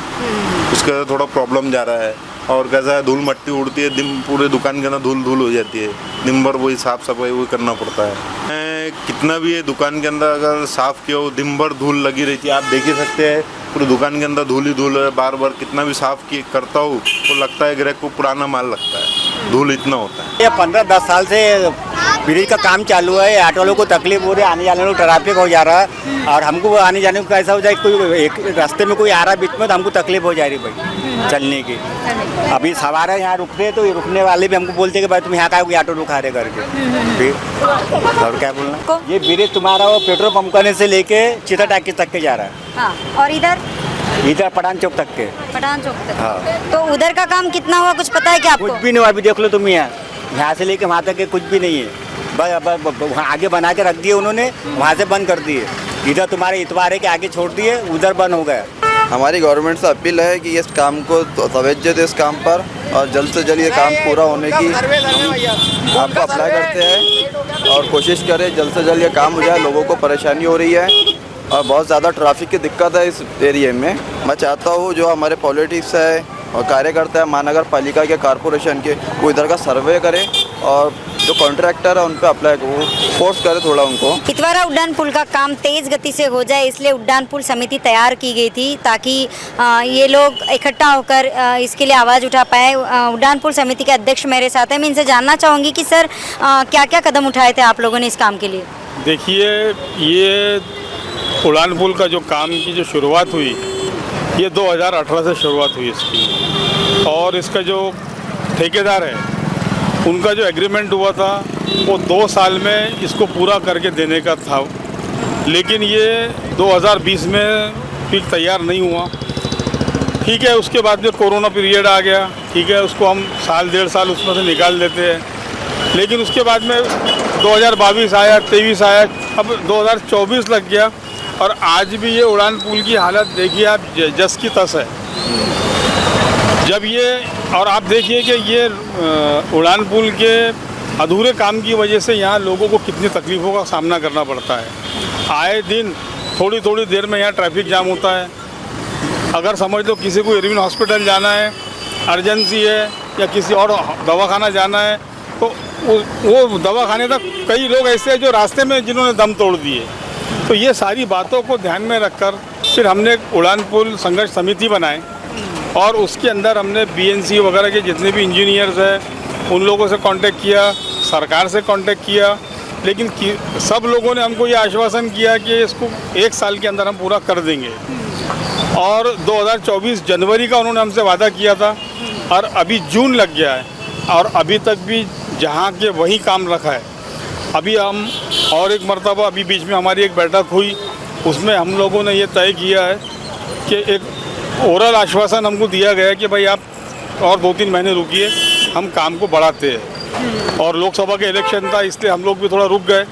उसका थोड़ा प्रॉब्लम जा रहा है। और कैसा है, धूल मट्टी उड़ती है, दिन पूरे दुकान के अंदर धूल हो जाती है, दिन भर वही साफ़ सफाई वही करना पड़ता है। कितना भी है दुकान के अंदर अगर साफ़ किया हो, दिन भर धूल लगी रहती है, आप देख ही सकते हैं पूरी दुकान के अंदर धूल ही धूल है, बार बार कितना भी साफ़ करता हूँ तो लगता है ग्राहक को पुराना माल लगता है, धूल इतना होता है। ये 15-10 साल से ब्रिज का काम चालू है, ऑटो वालों को तकलीफ हो रही है, आने जाने में ट्रैफिक हो जा रहा है, और हमको आने जाने में कैसा हो जाए, कोई एक रास्ते में कोई आ रहा है बीच में तो हमको तकलीफ हो जा रही भाई चलने की। अभी सवार है यहाँ रुकते तो रुकने वाले भी हमको बोलते कि भाई तुम यहाँ का कोई ऑटो रुका रहे करके, और क्या बोलना। ये ब्रिज तुम्हारा वो पेट्रोल पंप करने से लेके चिता टाकी तक के जा रहा है। हाँ, और इधर पठान चौक तक के। पठान चौक तक। हाँ। तो उधर का काम कितना हुआ कुछ पता है क्या आपको? कुछ भी नहीं हुआ, अभी देख लो तुम यहाँ से लेके वहाँ तक के कुछ भी नहीं है, बस वहाँ आगे बना के रख दिए उन्होंने, वहाँ से बंद कर दिए, इधर तुम्हारे इतवारे के आगे छोड़ दिए, उधर बंद हो गया। हमारी गवर्नमेंट से अपील है कि इस काम को तवज्जो दे इस काम पर, और जल्द से जल्द ये काम पूरा होने की आपको अप्लाई करते हैं और कोशिश करें जल्द से जल्द ये काम हो जाए। लोगों को परेशानी हो रही है और बहुत ज़्यादा ट्रैफिक की दिक्कत है इस एरिया में। मैं चाहता हूँ जो हमारे पॉलिटिक्स है और कार्यकर्ता है महानगर पालिका के, कॉरपोरेशन के, वो इधर का सर्वे करे और जो कॉन्ट्रैक्टर है उन पर अप्लाई वो फोर्स करे थोड़ा उनको। इतवारा उड्डान पुल का काम तेज गति से हो जाए, इसलिए उड्डान पुल समिति तैयार की गई थी ताकि ये लोग इकट्ठा होकर इसके लिए आवाज़ उठा पाए। उड्डान पुल समिति के अध्यक्ष मेरे साथ हैं, मैं इनसे जानना चाहूँगी कि सर क्या क्या कदम उठाए थे आप लोगों ने इस काम के लिए? देखिए, ये उड़ान पुल का जो काम की जो शुरुआत हुई ये 2018 से शुरुआत हुई इसकी, और इसका जो ठेकेदार है उनका जो एग्रीमेंट हुआ था वो 2 साल में इसको पूरा करके देने का था, लेकिन ये 2020 में ठीक तैयार नहीं हुआ। ठीक है, उसके बाद में कोरोना पीरियड आ गया, ठीक है, उसको हम साल 1.5 साल उसमें से निकाल देते हैं, लेकिन उसके बाद में 2022 आया, 23 आया, अब 2024 लग गया, और आज भी ये उड़ान पुल की हालत देखिए आप, जस की तस है। जब ये, और आप देखिए कि ये उड़ान पुल के अधूरे काम की वजह से यहाँ लोगों को कितनी तकलीफ़ों का सामना करना पड़ता है। आए दिन थोड़ी थोड़ी देर में यहाँ ट्रैफिक जाम होता है। अगर समझ लो किसी को इरविन हॉस्पिटल जाना है, अर्जेंसी है, या किसी और दवाखाना जाना है, तो वो दवाखाने तक कई लोग ऐसे हैं जो रास्ते में जिन्होंने दम तोड़ दिए। तो ये सारी बातों को ध्यान में रखकर फिर हमने एक उड़ान पुल संघर्ष समिति बनाए, और उसके अंदर हमने बीएनसी वगैरह के जितने भी इंजीनियर्स हैं उन लोगों से कांटेक्ट किया, सरकार से कांटेक्ट किया, लेकिन सब लोगों ने हमको ये आश्वासन किया कि इसको 1 साल के अंदर हम पूरा कर देंगे, और 2024 जनवरी का उन्होंने हमसे वादा किया था, और अभी जून लग गया है और अभी तक भी जहाँ के वही काम रखा है। अभी हम और एक मरतबा अभी बीच में हमारी एक बैठक हुई, उसमें हम लोगों ने ये तय किया है कि एक ओरल आश्वासन हमको दिया गया है कि भाई आप और 2-3 महीने रुकिए, हम काम को बढ़ाते हैं। और लोकसभा के इलेक्शन था इसलिए हम लोग भी थोड़ा रुक गए,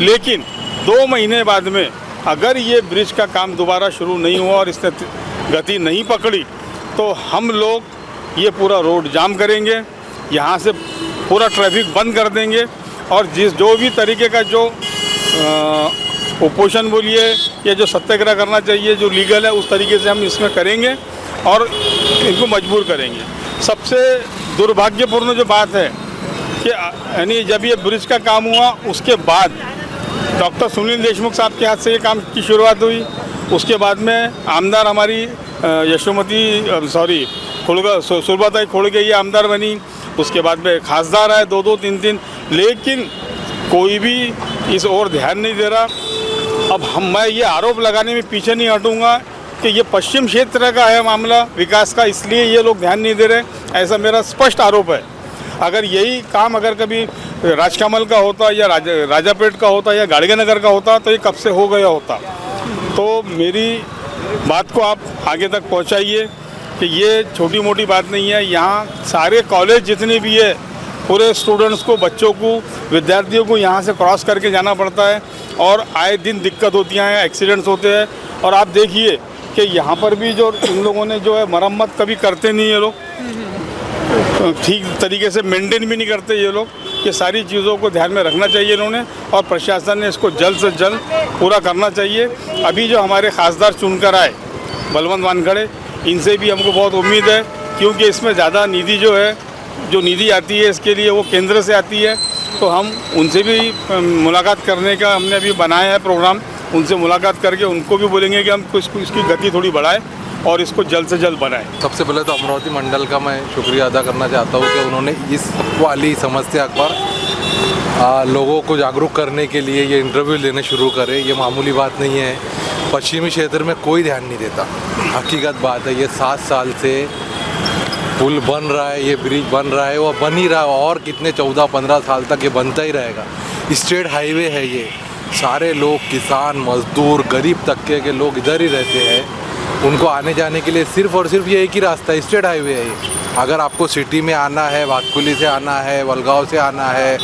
लेकिन 2 महीने बाद में अगर ये ब्रिज का काम दोबारा शुरू नहीं हुआ और इसने गति नहीं पकड़ी तो हम लोग ये पूरा रोड जाम करेंगे, यहाँ से पूरा ट्रैफिक बंद कर देंगे और जो भी तरीके का जो ओपोजिशन बोलिए या जो सत्याग्रह करना चाहिए जो लीगल है उस तरीके से हम इसमें करेंगे और इनको मजबूर करेंगे। सबसे दुर्भाग्यपूर्ण जो बात है कि यानी जब ये ब्रिज का काम हुआ उसके बाद डॉक्टर सुनील देशमुख साहब के हाथ से ये काम की शुरुआत हुई, उसके बाद में आमदार हमारी यशोमती सुरबाताई खोड़के ये आमदार बनी, उसके बाद में खासदार आए 2-2, 3-3, लेकिन कोई भी इस ओर ध्यान नहीं दे रहा। अब मैं ये आरोप लगाने में पीछे नहीं हटूंगा कि ये पश्चिम क्षेत्र का है मामला विकास का, इसलिए ये लोग ध्यान नहीं दे रहे, ऐसा मेरा स्पष्ट आरोप है। अगर यही काम अगर कभी राजकमल का होता या राजापेट का होता या गाड़गे नगर का होता तो ये कब से हो गया होता। तो मेरी बात को आप आगे तक पहुंचाइए कि ये छोटी मोटी बात नहीं है। यहाँ सारे कॉलेज जितने भी है पूरे स्टूडेंट्स को, बच्चों को, विद्यार्थियों को यहाँ से क्रॉस करके जाना पड़ता है और आए दिन दिक्कत होती है, एक्सीडेंट्स होते हैं। और आप देखिए कि यहाँ पर भी जो इन लोगों ने जो है मरम्मत कभी करते नहीं है लोग, ठीक तरीके से मेंटेन भी नहीं करते ये लोग। ये सारी चीज़ों को ध्यान में रखना चाहिए इन्होंने और प्रशासन ने इसको जल्द से जल्द पूरा करना चाहिए। अभी जो हमारे खासदार चुनकर आए बलवंत वानखड़े, इनसे भी हमको बहुत उम्मीद है क्योंकि इसमें ज़्यादा निधि जो है, जो निधि आती है इसके लिए वो केंद्र से आती है, तो हम उनसे भी मुलाकात करने का हमने अभी बनाया है प्रोग्राम। उनसे मुलाकात करके उनको भी बोलेंगे कि हम इसकी गति थोड़ी बढ़ाएं और इसको जल्द से जल्द बनाएं। सबसे पहले तो अमरावती मंडल का मैं शुक्रिया अदा करना चाहता हूँ कि उन्होंने इस वाली समस्या पर लोगों को जागरूक करने के लिए ये इंटरव्यू लेने शुरू करे। ये मामूली बात नहीं है, पश्चिमी क्षेत्र में कोई ध्यान नहीं देता। हकीकत बात है, ये 7 साल से पुल बन रहा है, ये ब्रिज बन रहा है, वो बन ही रहा है और कितने 14-15 साल तक ये बनता ही रहेगा। स्टेट हाईवे है ये, सारे लोग किसान, मजदूर, गरीब तबके के लोग इधर ही रहते हैं। उनको आने जाने के लिए सिर्फ और सिर्फ ये एक ही रास्ता है, स्टेट हाईवे है ये। अगर आपको सिटी में आना है, वातकुली से आना है, वलगांव से आना है,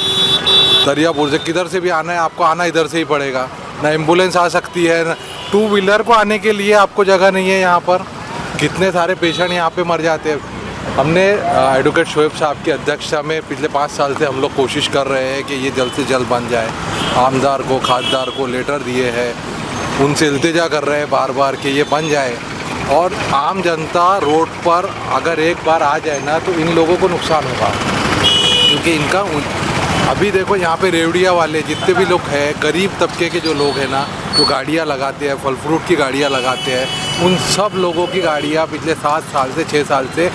दरियापुर से, किधर से भी आना है, आपको आना इधर से ही पड़ेगा। ना एम्बुलेंस आ सकती है, ना 2 व्हीलर को आने के लिए आपको जगह नहीं है यहाँ पर। कितने सारे पेशेंट यहाँ पे मर जाते हैं। हमने एडवोकेट शोएब साहब की अध्यक्षता में पिछले 5 साल से हम लोग कोशिश कर रहे हैं कि ये जल्द से जल्द बन जाए। आमदार को, खासदार को लेटर दिए हैं, उनसे इल्तिजा कर रहे हैं बार बार कि ये बन जाए। और आम जनता रोड पर अगर एक बार आ जाए ना तो इन लोगों को नुकसान होगा, क्योंकि इनका अभी देखो यहाँ पे रेवड़िया वाले जितने भी लोग हैं, गरीब तबके के जो लोग हैं ना, जो गाड़ियाँ लगाते हैं, फल फ्रूट की गाड़ियाँ लगाते हैं, उन सब लोगों की गाड़ियाँ पिछले 7 साल से 6 साल से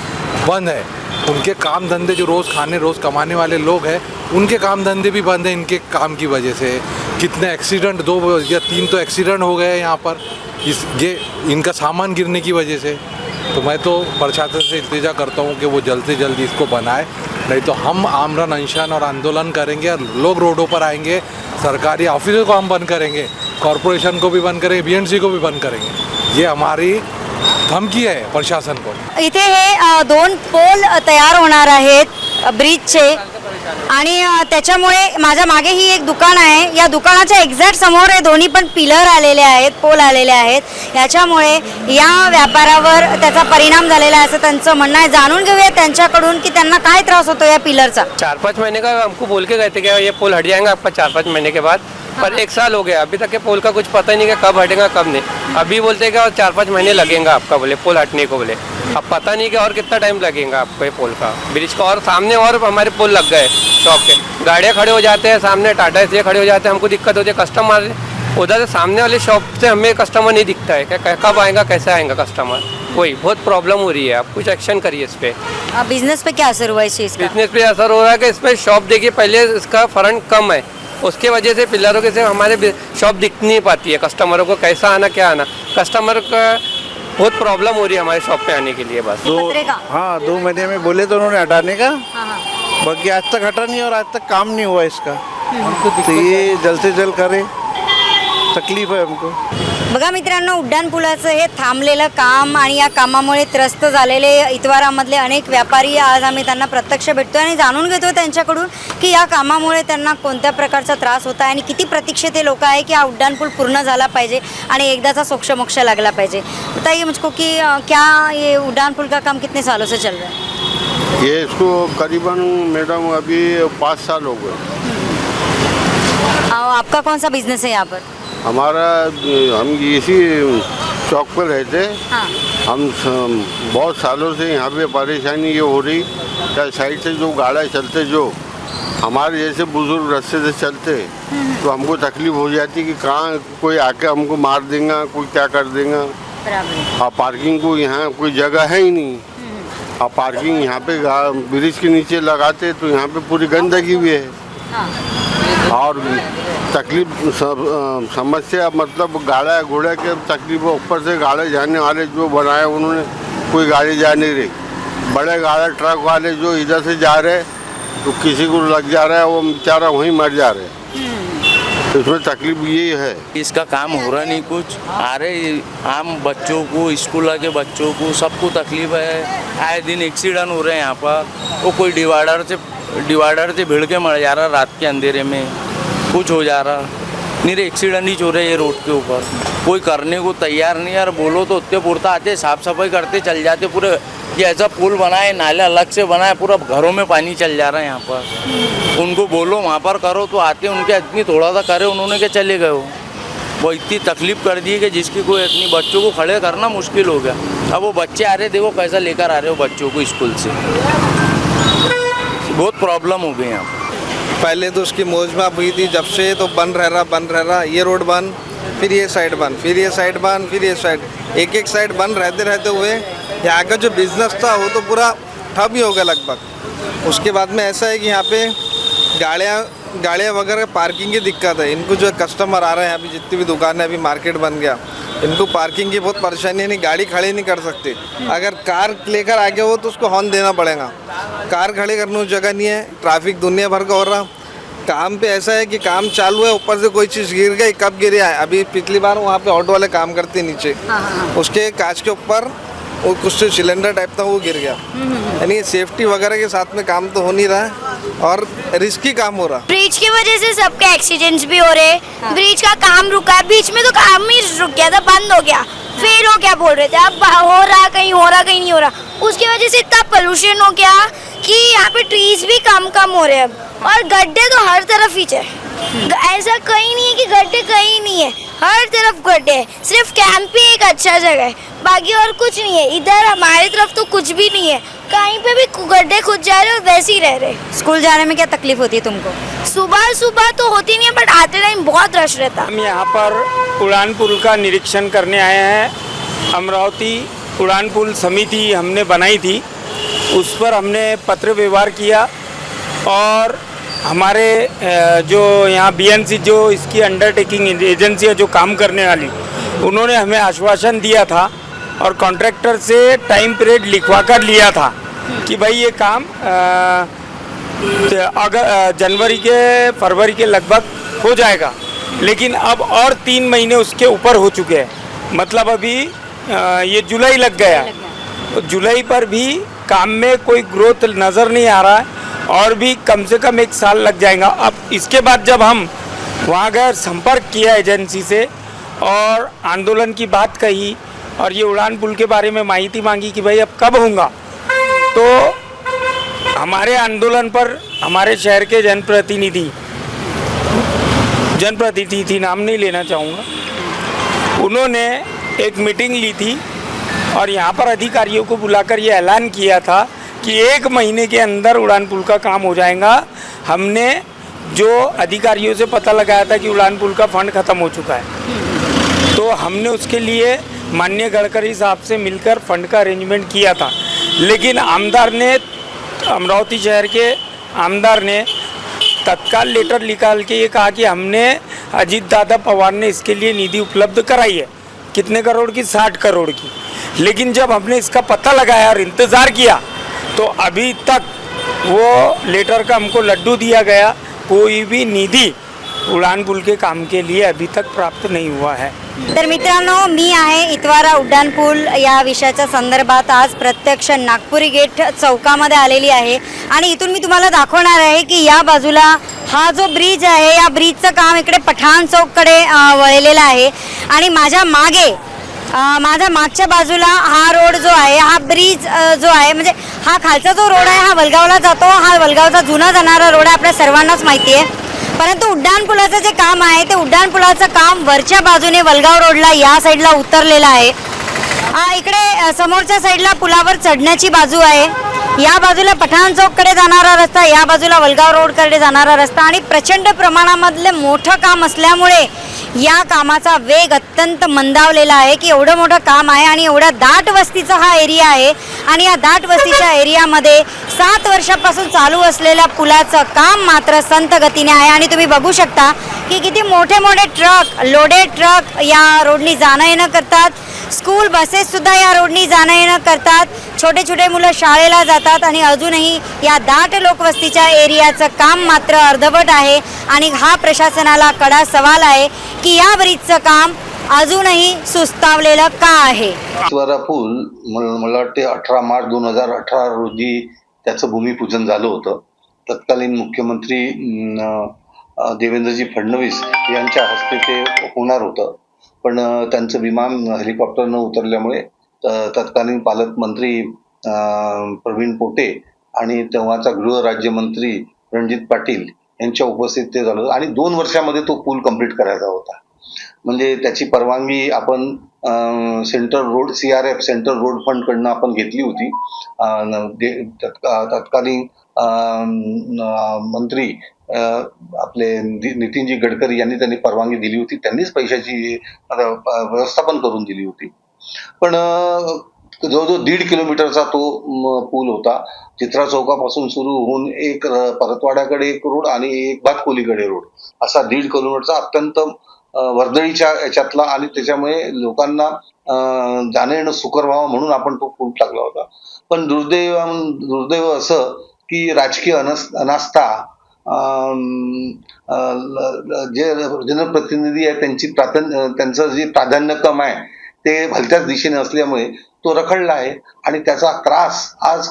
बंद है। उनके काम धंधे, जो रोज़ खाने रोज़ कमाने वाले लोग हैं, उनके काम धंधे भी बंद हैं इनके काम की वजह से। कितने एक्सीडेंट, 2 या 3 तो एक्सीडेंट हो गए यहाँ पर ये इनका सामान गिरने की वजह से। तो मैं तो प्रशासन से इल्तिजा करता हूँ कि वो जल्द से जल्द इसको बनाए, नहीं तो हम आमरण अनशन और आंदोलन करेंगे और लोग रोडों पर आएंगे। सरकारी ऑफिसों को हम बंद करेंगे, कॉरपोरेशन को भी बंद करेंगे, BNC को भी बंद करेंगे। ये हमारी धमकी आहे प्रशासन को। इथे हे 2 पोल तयार होणार आहेत ब्रिजचे आणि त्याच्यामुळे माझ्या मागे ही एक दुकान आहे, या दुकानाच्या एक्झॅक्ट समोर हे दोन्ही पण पिलर आलेले आहेत, पोल आलेले आहेत। याच्यामुळे या व्यापारावर त्याचा परिणाम झालेला आहे असं त्यांचं म्हणणं आहे। जाणून घेऊया त्यांच्याकडून की त्यांना काय त्रास होतो या पिलरचा। 4-5 महीने का हमको बोल के गए थे कि ये पोल हट जाएगा आपका 4-5 महीने के बाद, पर 1 साल हो गया, अभी तक के पोल का कुछ पता ही नहीं कि कब हटेगा कब नहीं। अभी बोलते हैं कि और 4-5 महीने लगेगा आपका, बोले पोल हटने को, बोले अब पता नहीं कि और कितना टाइम लगेगा आपको ये पोल का, ब्रिज का। और सामने और हमारे पोल लग गए शॉप के, गाड़ियाँ खड़े हो जाते हैं सामने, टाटा से खड़े हो जाते हैं, हमको दिक्कत होती है। कस्टमर उधर से सामने वाले शॉप से हमें कस्टमर नहीं दिखता है, क्या कब आएगा, कैसे आएगा कस्टमर, वही बहुत प्रॉब्लम हो रही है। आप कुछ एक्शन करिए इस पर। बिजनेस पे क्या असर हुआ इस चीज़ का? बिजनेस पे असर हो रहा है कि इसमें शॉप देखिए, पहले इसका फ्रंट कम है, उसके वजह से पिलरों के से हमारे शॉप दिख नहीं पाती है। कस्टमरों को कैसा आना, क्या आना, कस्टमर का बहुत प्रॉब्लम हो रही है हमारे शॉप पे आने के लिए। बस 2 महीने में बोले तो उन्होंने हटाने का, बाकी आज तक हटा नहीं और आज तक काम नहीं हुआ इसका। तो ये जल्द से जल्द करे, तकलीफ है हमको। बघा मित्रांनो, उड्डाणपुलाचं हे थांबलेलं काम आणि या कामामुळे त्रस्त झालेले इतवारामधले अनेक व्यापारी आज आम्ही त्यांना प्रत्यक्ष भेटतोय आणि जाणून घेतोय त्यांच्याकडून की या कामामुळे त्यांना कोणत्या प्रकारचा त्रास होता आहे आणि किती प्रतीक्षित हे लोक आहे की हा उड्डाणपूल पूर्ण झाला पाहिजे आणि एकदाचा सोक्षमोक्ष लागला पाहिजे। बताइए मुझको कि क्या ये उड्डाणपुल का काम कितने सालों से चल रहा है? ये इसको करीबन मैडम अभी 5 साल हो गए। आपका कौन सा बिजनेस है यहाँ पर? हमारा हम इसी चौक पर रहते हैं। हाँ। हम बहुत सालों से यहाँ पे परेशानी ये हो रही क्या साइड से जो गाड़ा चलते जो हमारे जैसे बुजुर्ग रास्ते से चलते तो हमको तकलीफ हो जाती कि कहाँ कोई आके हमको मार देगा, कोई क्या कर देगा। और पार्किंग को यहाँ कोई जगह है ही नहीं। और पार्किंग यहाँ पे ब्रिज के नीचे लगाते तो यहाँ पे पूरी गंदगी भी है। और तकलीफ समस्या मतलब गाड़ा घोड़ा के तकलीफ ऊपर से गाड़े जाने वाले जो बनाए उन्होंने कोई गाड़ी जा नहीं रही। बड़े गाड़ा ट्रक वाले जो इधर से जा रहे तो किसी को लग जा रहा है, वो बेचारा वहीं मर जा रहे। तो इसमें तकलीफ ये है, इसका काम हो रहा नहीं कुछ। आ रहे आम बच्चों को, स्कूल के बच्चों को सबको तकलीफ है। आए दिन एक्सीडेंट हो रहे हैं यहाँ पर। वो कोई डिवाइडर से भिड़ के मर जा रहा रात के अंधेरे में, कुछ हो जा रहा। मेरे एक्सीडेंट ही हो रहे ये रोड के ऊपर। कोई करने को तैयार नहीं यार। बोलो तो उतने पुरता आते, साफ सफाई करते चल जाते। पूरे ये ऐसा पुल बनाए, नाले अलग से बनाए, पूरा घरों में पानी चल जा रहा है यहाँ पर। उनको बोलो वहाँ पर करो तो आते, उनके इतनी थोड़ा सा करे उन्होंने के चले गए। वो इतनी तकलीफ कर दी कि जिसकी कोई इतनी बच्चों को खड़े करना मुश्किल हो गया। अब वो बच्चे आ रहे, देखो कैसा लेकर आ रहे हो बच्चों को स्कूल से। बहुत प्रॉब्लम हो गई यहाँ पर। पहले तो उसकी मौजमाप हुई थी जब से, तो बंद रह रहा, ये रोड बंद, फिर ये साइड बंद, फिर ये साइड बंद, फिर ये साइड, एक साइड बंद रहते हुए यहाँ का जो बिजनेस था वो तो पूरा ठप ही हो गया लगभग। उसके बाद में ऐसा है कि यहाँ पे गाड़ियाँ वगैरह पार्किंग की दिक्कत है। इनको जो कस्टमर आ रहे हैं, अभी जितनी भी दुकानें, अभी मार्केट बन गया, इनको पार्किंग की बहुत परेशानी है। नहीं गाड़ी खड़ी नहीं कर सकते। अगर कार लेकर आगे हो तो उसको हॉर्न देना पड़ेगा। कार खड़ी करने को जगह नहीं है। ट्रैफिक दुनिया भर का हो रहा। काम पे ऐसा है कि काम चालू है, ऊपर से कोई चीज़ गिर गई, कब गिरी है। अभी पिछली बार वहाँ पे ऑटो वाले काम करते हैं नीचे, उसके कांच के ऊपर वो कुछ सिलेंडर टाइप था, वो गिर गया। यानी सेफ्टी वगैरह के साथ में काम तो हो नहीं रहा है और रिस्की काम हो रहा। ब्रिज की वजह से सबके एक्सीडेंट्स भी हो रहे। ब्रिज का काम रुका है, बीच में तो काम ही रुक गया था, बंद हो गया, फेल हो गया बोल रहे थे। अब हो रहा, कहीं हो रहा, कहीं नहीं हो रहा। उसकी वजह से इतना पोल्यूशन हो गया कि यहाँ पे ट्रीज भी कम हो रहे हैं। और गड्ढे तो हर तरफ ही है। ऐसा कहीं नहीं है कि गड्ढे कहीं नहीं है, हर तरफ गड्ढे है। सिर्फ कैंप ही एक अच्छा जगह है, बाकी और कुछ नहीं है। इधर हमारी तरफ तो कुछ भी नहीं है, कहीं पे भी गड्ढे खुद जा रहे और वैसे ही रह रहे। स्कूल जाने में क्या तकलीफ होती है तुमको? सुबह तो होती नहीं है, बट आते टाइम बहुत रश रहता। हम यहाँ पर उड़ान पुल का निरीक्षण करने आए हैं। अमरावती उड़ान पुल समिति हमने बनाई थी, उस पर हमने पत्र व्यवहार किया और हमारे जो यहाँ बीएनसी जो इसकी अंडरटेकिंग एजेंसी है जो काम करने वाली, उन्होंने हमें आश्वासन दिया था और कॉन्ट्रैक्टर से टाइम पीरियड लिखवा कर लिया था कि भाई ये काम जनवरी के फरवरी के लगभग हो जाएगा। लेकिन अब और 3 महीने उसके ऊपर हो चुके हैं। मतलब अभी ये जुलाई लग गया, तो जुलाई पर भी काम में कोई ग्रोथ नज़र नहीं आ रहा है और भी कम से कम 1 साल लग जाएगा। अब इसके बाद जब हम वहाँ गए, संपर्क किया एजेंसी से और आंदोलन की बात कही और ये उड़ान पुल के बारे में माहिती मांगी कि भाई अब कब होगा, तो हमारे आंदोलन पर हमारे शहर के जनप्रतिनिधि नाम नहीं लेना चाहूँगा, उन्होंने एक मीटिंग ली थी और यहाँ पर अधिकारियों को बुलाकर ये ऐलान किया था कि 1 महीने के अंदर उड़ान पुल का काम हो जाएगा। हमने जो अधिकारियों से पता लगाया था कि उड़ान पुल का फंड ख़त्म हो चुका है, तो हमने उसके लिए माननीय गडकरी साहब से मिलकर फंड का अरेंजमेंट किया था। लेकिन अमरावती शहर के आमदार ने तत्काल लेटर निकाल के ये कहा कि हमने अजीत दादा पवार ने इसके लिए निधि उपलब्ध कराई है। कितने करोड़ की? 60 करोड़ की। लेकिन जब हमने इसका पता लगाया और इंतज़ार किया तो अभी तक वो लेटर का हमको लड्डू दिया गया, कोई भी निधि उड़ान पुल के काम के लिए अभी तक प्राप्त नहीं हुआ है। तर मित्रांनो, मी आहे इतवारा उड्डाणपूल या विषयाच्या संदर्भात आज प्रत्यक्ष नागपुरी गेट चौकामध्ये आलेली आहे आणि इथून मी तुम्हाला दाखवणार आहे की या बाजूला हा जो ब्रिज आहे, या ब्रिजचं काम इकडे पठाण चौककडे वळलेलं आहे आणि माझ्या मागच्या बाजूला हा रोड जो आहे, हा ब्रिज जो आहे, म्हणजे हा खालचा जो रोड आहे हा वलगावला जातो. हा वलगावचा जुना जाणारा रोड आहे, आपल्या सर्वांनाच माहिती आहे. परंतु उड्डाणपुलाचं जे काम आहे ते उड्डाणपुलाचं काम वरच्या बाजूने वलगाव रोडला या साईडला उतरलेलं आहे. इकडे समोरच्या साईडला पुलावर चढण्याची बाजू आहे, या बाजूला पठाण चौककडे जाणारा रस्ता, या बाजूला वलगाव रोडकडे जाणारा रस्ता आणि प्रचंड प्रमाणामधले मोठं काम असल्यामुळे या कामाचा वेग अत्यंत मंदावलेला आहे की एवढं मोठं काम आहे आणि एवढा दाट वस्तीचा हा एरिया आहे आणि या दाट वस्तीच्या एरियामध्ये 7 वर्षापासून चालू असलेल्या पुलाचं काम मात्र संत गतीने आहे आणि तुम्ही बघू शकता की किती मोठे मोठे ट्रक, लोडेड ट्रक या रोडनी जाणं येणं करतात. स्कूल बसेस सुद्धा या रोडनी जाणं येणं करतात. छोटे छोटे मुलं शाळेला जातात आणि अजूनही या दाट लोकवस्तीच्या एरियाचं काम मात्र अर्धवट आहे आणि हा प्रशासनाला कडा सवाल आहे की या ब्रिजचं काम अजूनही सुस्तावलेलं का आहे. इतवारा पूल मला वाटते 18 मार्च 2018 रोजी त्याचं भूमिपूजन झालं होतं. तत्कालीन मुख्यमंत्री देवेंद्रजी फडणवीस यांच्या हस्ते ते होणार होतं, पण त्यांचं विमान हेलिकॉप्टरनं उतरल्यामुळे तत्कालीन पालकमंत्री प्रवीण पोटे आणि तेव्हाचा गृहराज्यमंत्री रणजित पाटील यांच्या उपस्थितीत ते झालं आणि 2 वर्षामध्ये तो पूल कंप्लीट करायचा होता. म्हणजे त्याची परवानगी आपण central road CRF central road फंडकडनं आपण घेतली होती. तत्कालीन मंत्री आपले नितीनजी गडकरी यांनी त्यांनी परवानगी दिली होती, त्यांनीच पैशाची व्यवस्थापन करून दिली होती. पण जवळजवळ 1.5 किलोमीटरचा तो पूल होता. चित्रा चौकापासून सुरू होऊन एक परतवाड्याकडे एक रोड आणि एक भातकोलीकडे रोड असा 1.5 किलोमीटरचा अत्यंत वर्दळीच्या याच्यातला आणि त्याच्यामुळे लोकांना जाणं येणं सुकर व्हावं म्हणून आपण तो पूल टाकला होता. पण दुर्दैव असं की राजकीय अनास्था, जे जनप्रतिनिधी आहे त्यांचं जे प्राधान्यक्रम आहे ते भलत्याच दिशेने असल्यामुळे तो रखडला आहे आणि त्याचा त्रास आज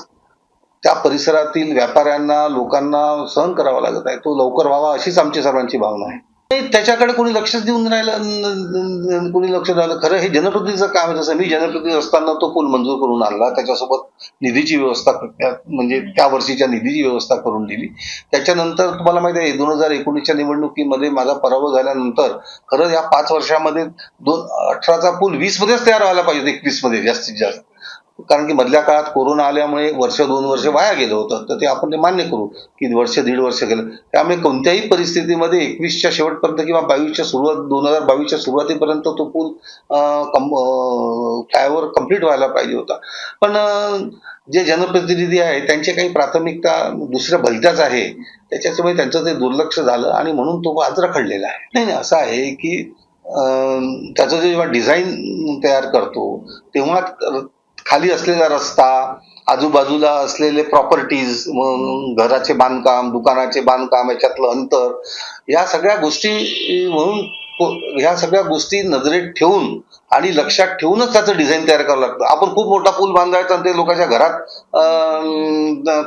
त्या परिसरातील व्यापाऱ्यांना, लोकांना सहन करावा लागत आहे. तो लवकर व्हावा अशीच आमची सर्वांची भावना आहे. त्याच्याकडे कोणी लक्षच देऊन राहिलं, कोणी लक्ष राहिलं. खरं हे जनप्रतिनिधीचं काम आहे. जसं मी जनप्रतिनिधी असताना तो पूल मंजूर करून आणला, त्याच्यासोबत निधीची व्यवस्था, म्हणजे त्या वर्षीच्या निधीची व्यवस्था करून दिली. त्याच्यानंतर तुम्हाला माहिती आहे 2019च्या निवडणुकीमध्ये माझा पराभव झाल्यानंतर खरं या 5 वर्षामध्ये 18चा पूल 20 मध्येच तयार व्हायला पाहिजे, 21 मध्ये जास्तीत जास्त. कारण की मधल्या काळात कोरोना आल्यामुळे 1-2 वर्ष वाया गेलं होतं, तर ते आपण ते मान्य करू की 1-1.5 वर्ष गेलं. त्यामुळे कोणत्याही परिस्थितीमध्ये 21च्या शेवटपर्यंत किंवा 2022च्या सुरुवातीपर्यंत तो पूल फ्लायओव्हर कंप्लीट व्हायला पाहिजे होता. पण जे जनप्रतिनिधी आहे त्यांची काही प्राथमिकता दुसऱ्या भलत्याच आहे, त्याच्यामुळे त्यांचं ते दुर्लक्ष झालं आणि म्हणून तो आज रखडलेला आहे. नाही, असं आहे की त्याचं जेव्हा डिझाईन तयार करतो तेव्हा खाली असलेला रस्ता, आजूबाजूला असलेले प्रॉपर्टीज, घराचे बांधकाम, दुकानाचे बांधकाम, याच्यातलं अंतर, या सगळ्या गोष्टी नजरेत ठेवून आणि लक्षात ठेवूनच त्याचं डिझाईन तयार करावं लागतं. आपण खूप मोठा पूल बांधायचा आणि ते लोकांच्या घरात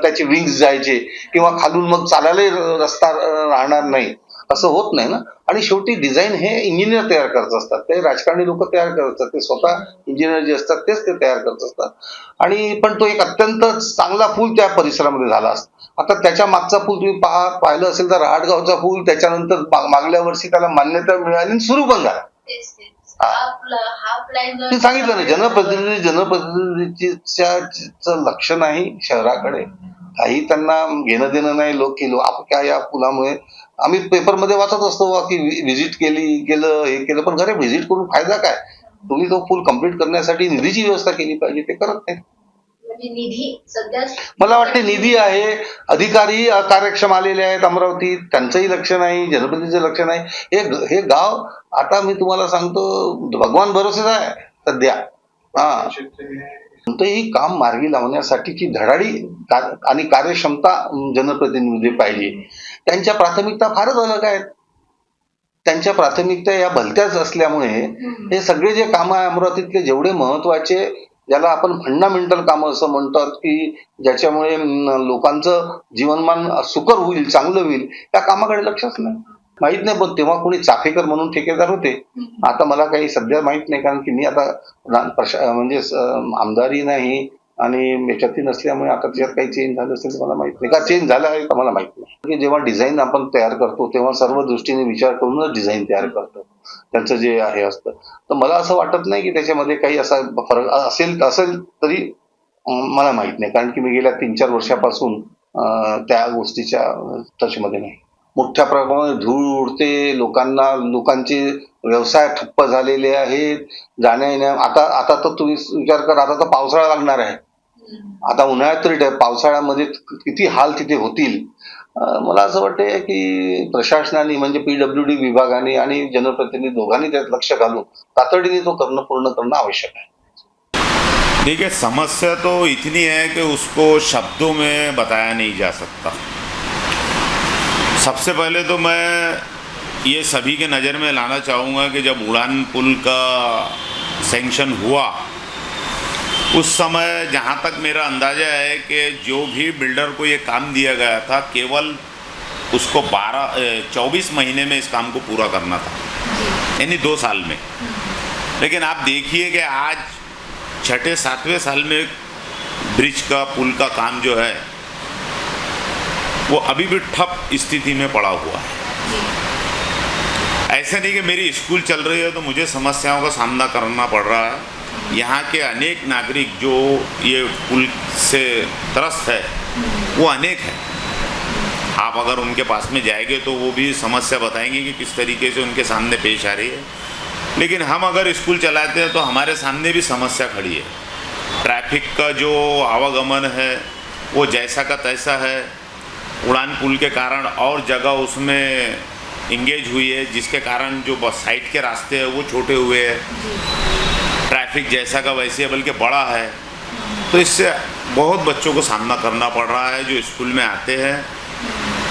त्याचे विंग्स जायचे किंवा खालून मग चालायला रस्ता राहणार नाही, असं होत नाही ना. आणि शेवटी डिझाईन हे इंजिनियर तयार करत असतात, ते राजकारणी लोक तयार करत असतात, ते स्वतः इंजिनियर जे असतात तेच ते तयार करत असतात. आणि पण तो एक अत्यंत चांगला पूल त्या परिसरामध्ये झाला असता. आता त्याच्या मागचा पूल तुम्ही पाहिलं असेल तर रहाटगावचा पूल, त्याच्यानंतर मागल्या वर्षी त्याला मान्यता मिळाली आणि सुरू पण झाला. मी सांगितलं ना, जनप्रतिनिधीचं लक्ष नाही शहराकडे, काही त्यांना घेणं देणं नाही. आपण काय या पुलामुळे आम्ही पेपरमध्ये वाचत असतो की व्हिजिट केलं हे केलं, पण खरं व्हिजिट करून फायदा काय? तुम्ही तो पूल कंप्लीट करण्यासाठी निधीची व्यवस्था केली पाहिजे, ते करत नाही. मला वाटते निधी आहे, अधिकारी कार्यक्षम आलेले आहेत अमरावतीत, त्यांचंही लक्ष नाही, जनप्रतिनिधीचं लक्ष नाही. हे गाव आता मी तुम्हाला सांगतो भगवान भरोसेच आहे सध्या. कोणतंही काम मार्गी लावण्यासाठीची धडाडी आणि कार्यक्षमता जनप्रतिनिधी पाहिजे. त्यांच्या प्राथमिकता फारच अलग आहेत. त्यांच्या प्राथमिकता या भलत्याच असल्यामुळे हे सगळे जे कामं आहे अमरावतीतले जेवढे महत्वाचे, ज्याला आपण फंडामेंटल कामं असं म्हणतात की ज्याच्यामुळे लोकांचं जीवनमान सुकर होईल, चांगलं होईल, त्या कामाकडे लक्षच नाही. माहित नाही, पण तेव्हा कोणी चाफेकर म्हणून ठेकेदार होते. आता मला काही सध्या माहित नाही, कारण की मी आता म्हणजे आमदारी नाही आणि याच्यातही नसल्यामुळे आता त्याच्यात काही चेंज झालं असेल तर मला माहित नाही, का चेंज झालं आहे का मला माहित नाही. जेव्हा डिझाईन आपण तयार करतो तेव्हा सर्व दृष्टीने विचार करूनच डिझाईन तयार करतो, त्यांचं जे आहे असतं. तर मला असं वाटत नाही की त्याच्यामध्ये काही असा फरक असेल तरी मला माहित नाही, कारण की मी गेल्या 3-4 वर्षापासून त्या गोष्टीच्या टचमध्ये नाही. मोठ्या प्रमाणात धूळ उडते, लोकांचे व्यवसाय ठप्प झालेले आहेत, जाण्या येण्या. आता तर तुम्ही विचार करा, आता तर पावसाळा लागणार आहे. आता उन्हाळ्यात तरी पावसाळ्यामध्ये किती हाल तिथे होतील. मला असं वाटतं की प्रशासनाने म्हणजे PWD विभागाने आणि जनप्रतिनिधी दोघांनी त्यात लक्ष घालून तातडीने तो पूर्ण करणं आवश्यक आहे. देखिए, समस्या तो इतनी है कि उसको शब्दों में बताया नहीं जा सकता. सबसे पहले तो मैं ये सभी के नज़र में लाना चाहूँगा कि जब उड़ान पुल का सैंक्शन हुआ उस समय जहाँ तक मेरा अंदाज़ा है कि जो भी बिल्डर को ये काम दिया गया था केवल उसको 24 महीने में इस काम को पूरा करना था, यानी 2 साल में. लेकिन आप देखिए कि आज 6-7वें साल में ब्रिज का पुल का काम जो है वो अभी भी ठप स्थिति में पड़ा हुआ है. ऐसे नहीं कि मेरी स्कूल चल रही है तो मुझे समस्याओं का सामना करना पड़ रहा है. यहाँ के अनेक नागरिक जो ये पुल से त्रस्त है वो अनेक है. आप अगर उनके पास में जाएंगे तो वो भी समस्या बताएंगे कि किस तरीके से उनके सामने पेश आ रही है. लेकिन हम अगर स्कूल चलाते हैं तो हमारे सामने भी समस्या खड़ी है. ट्रैफिक का जो आवागमन है वो जैसा का तैसा है. उड़ान पुल के कारण और जगह उसमें इंगेज हुई है, जिसके कारण जो बस साइड के रास्ते हैं वो छोटे हुए हैं. ट्रैफिक जैसा का वैसे बल्कि बड़ा है. तो इससे बहुत बच्चों को सामना करना पड़ रहा है जो स्कूल में आते हैं.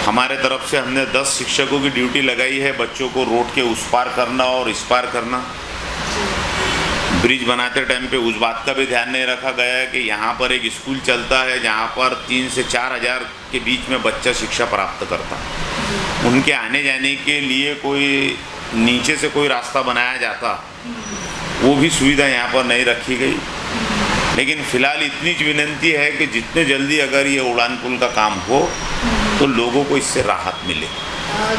हमारे तरफ से हमने 10 शिक्षकों की ड्यूटी लगाई है बच्चों को रोड के उस पार करना और इस पार करना. ब्रिज बनाते टाइम पे उस बात का भी ध्यान नहीं रखा गया है कि यहाँ पर एक स्कूल चलता है जहाँ पर 3 से 4 हज़ार के बीच में बच्चा शिक्षा प्राप्त करता है. उनके आने जाने के लिए कोई नीचे से कोई रास्ता बनाया जाता, वो भी सुविधा यहाँ पर नहीं रखी गई. लेकिन फ़िलहाल इतनी विनंती है कि जितने जल्दी अगर ये उड़ान पुल का काम हो तो लोगों को इससे राहत मिले.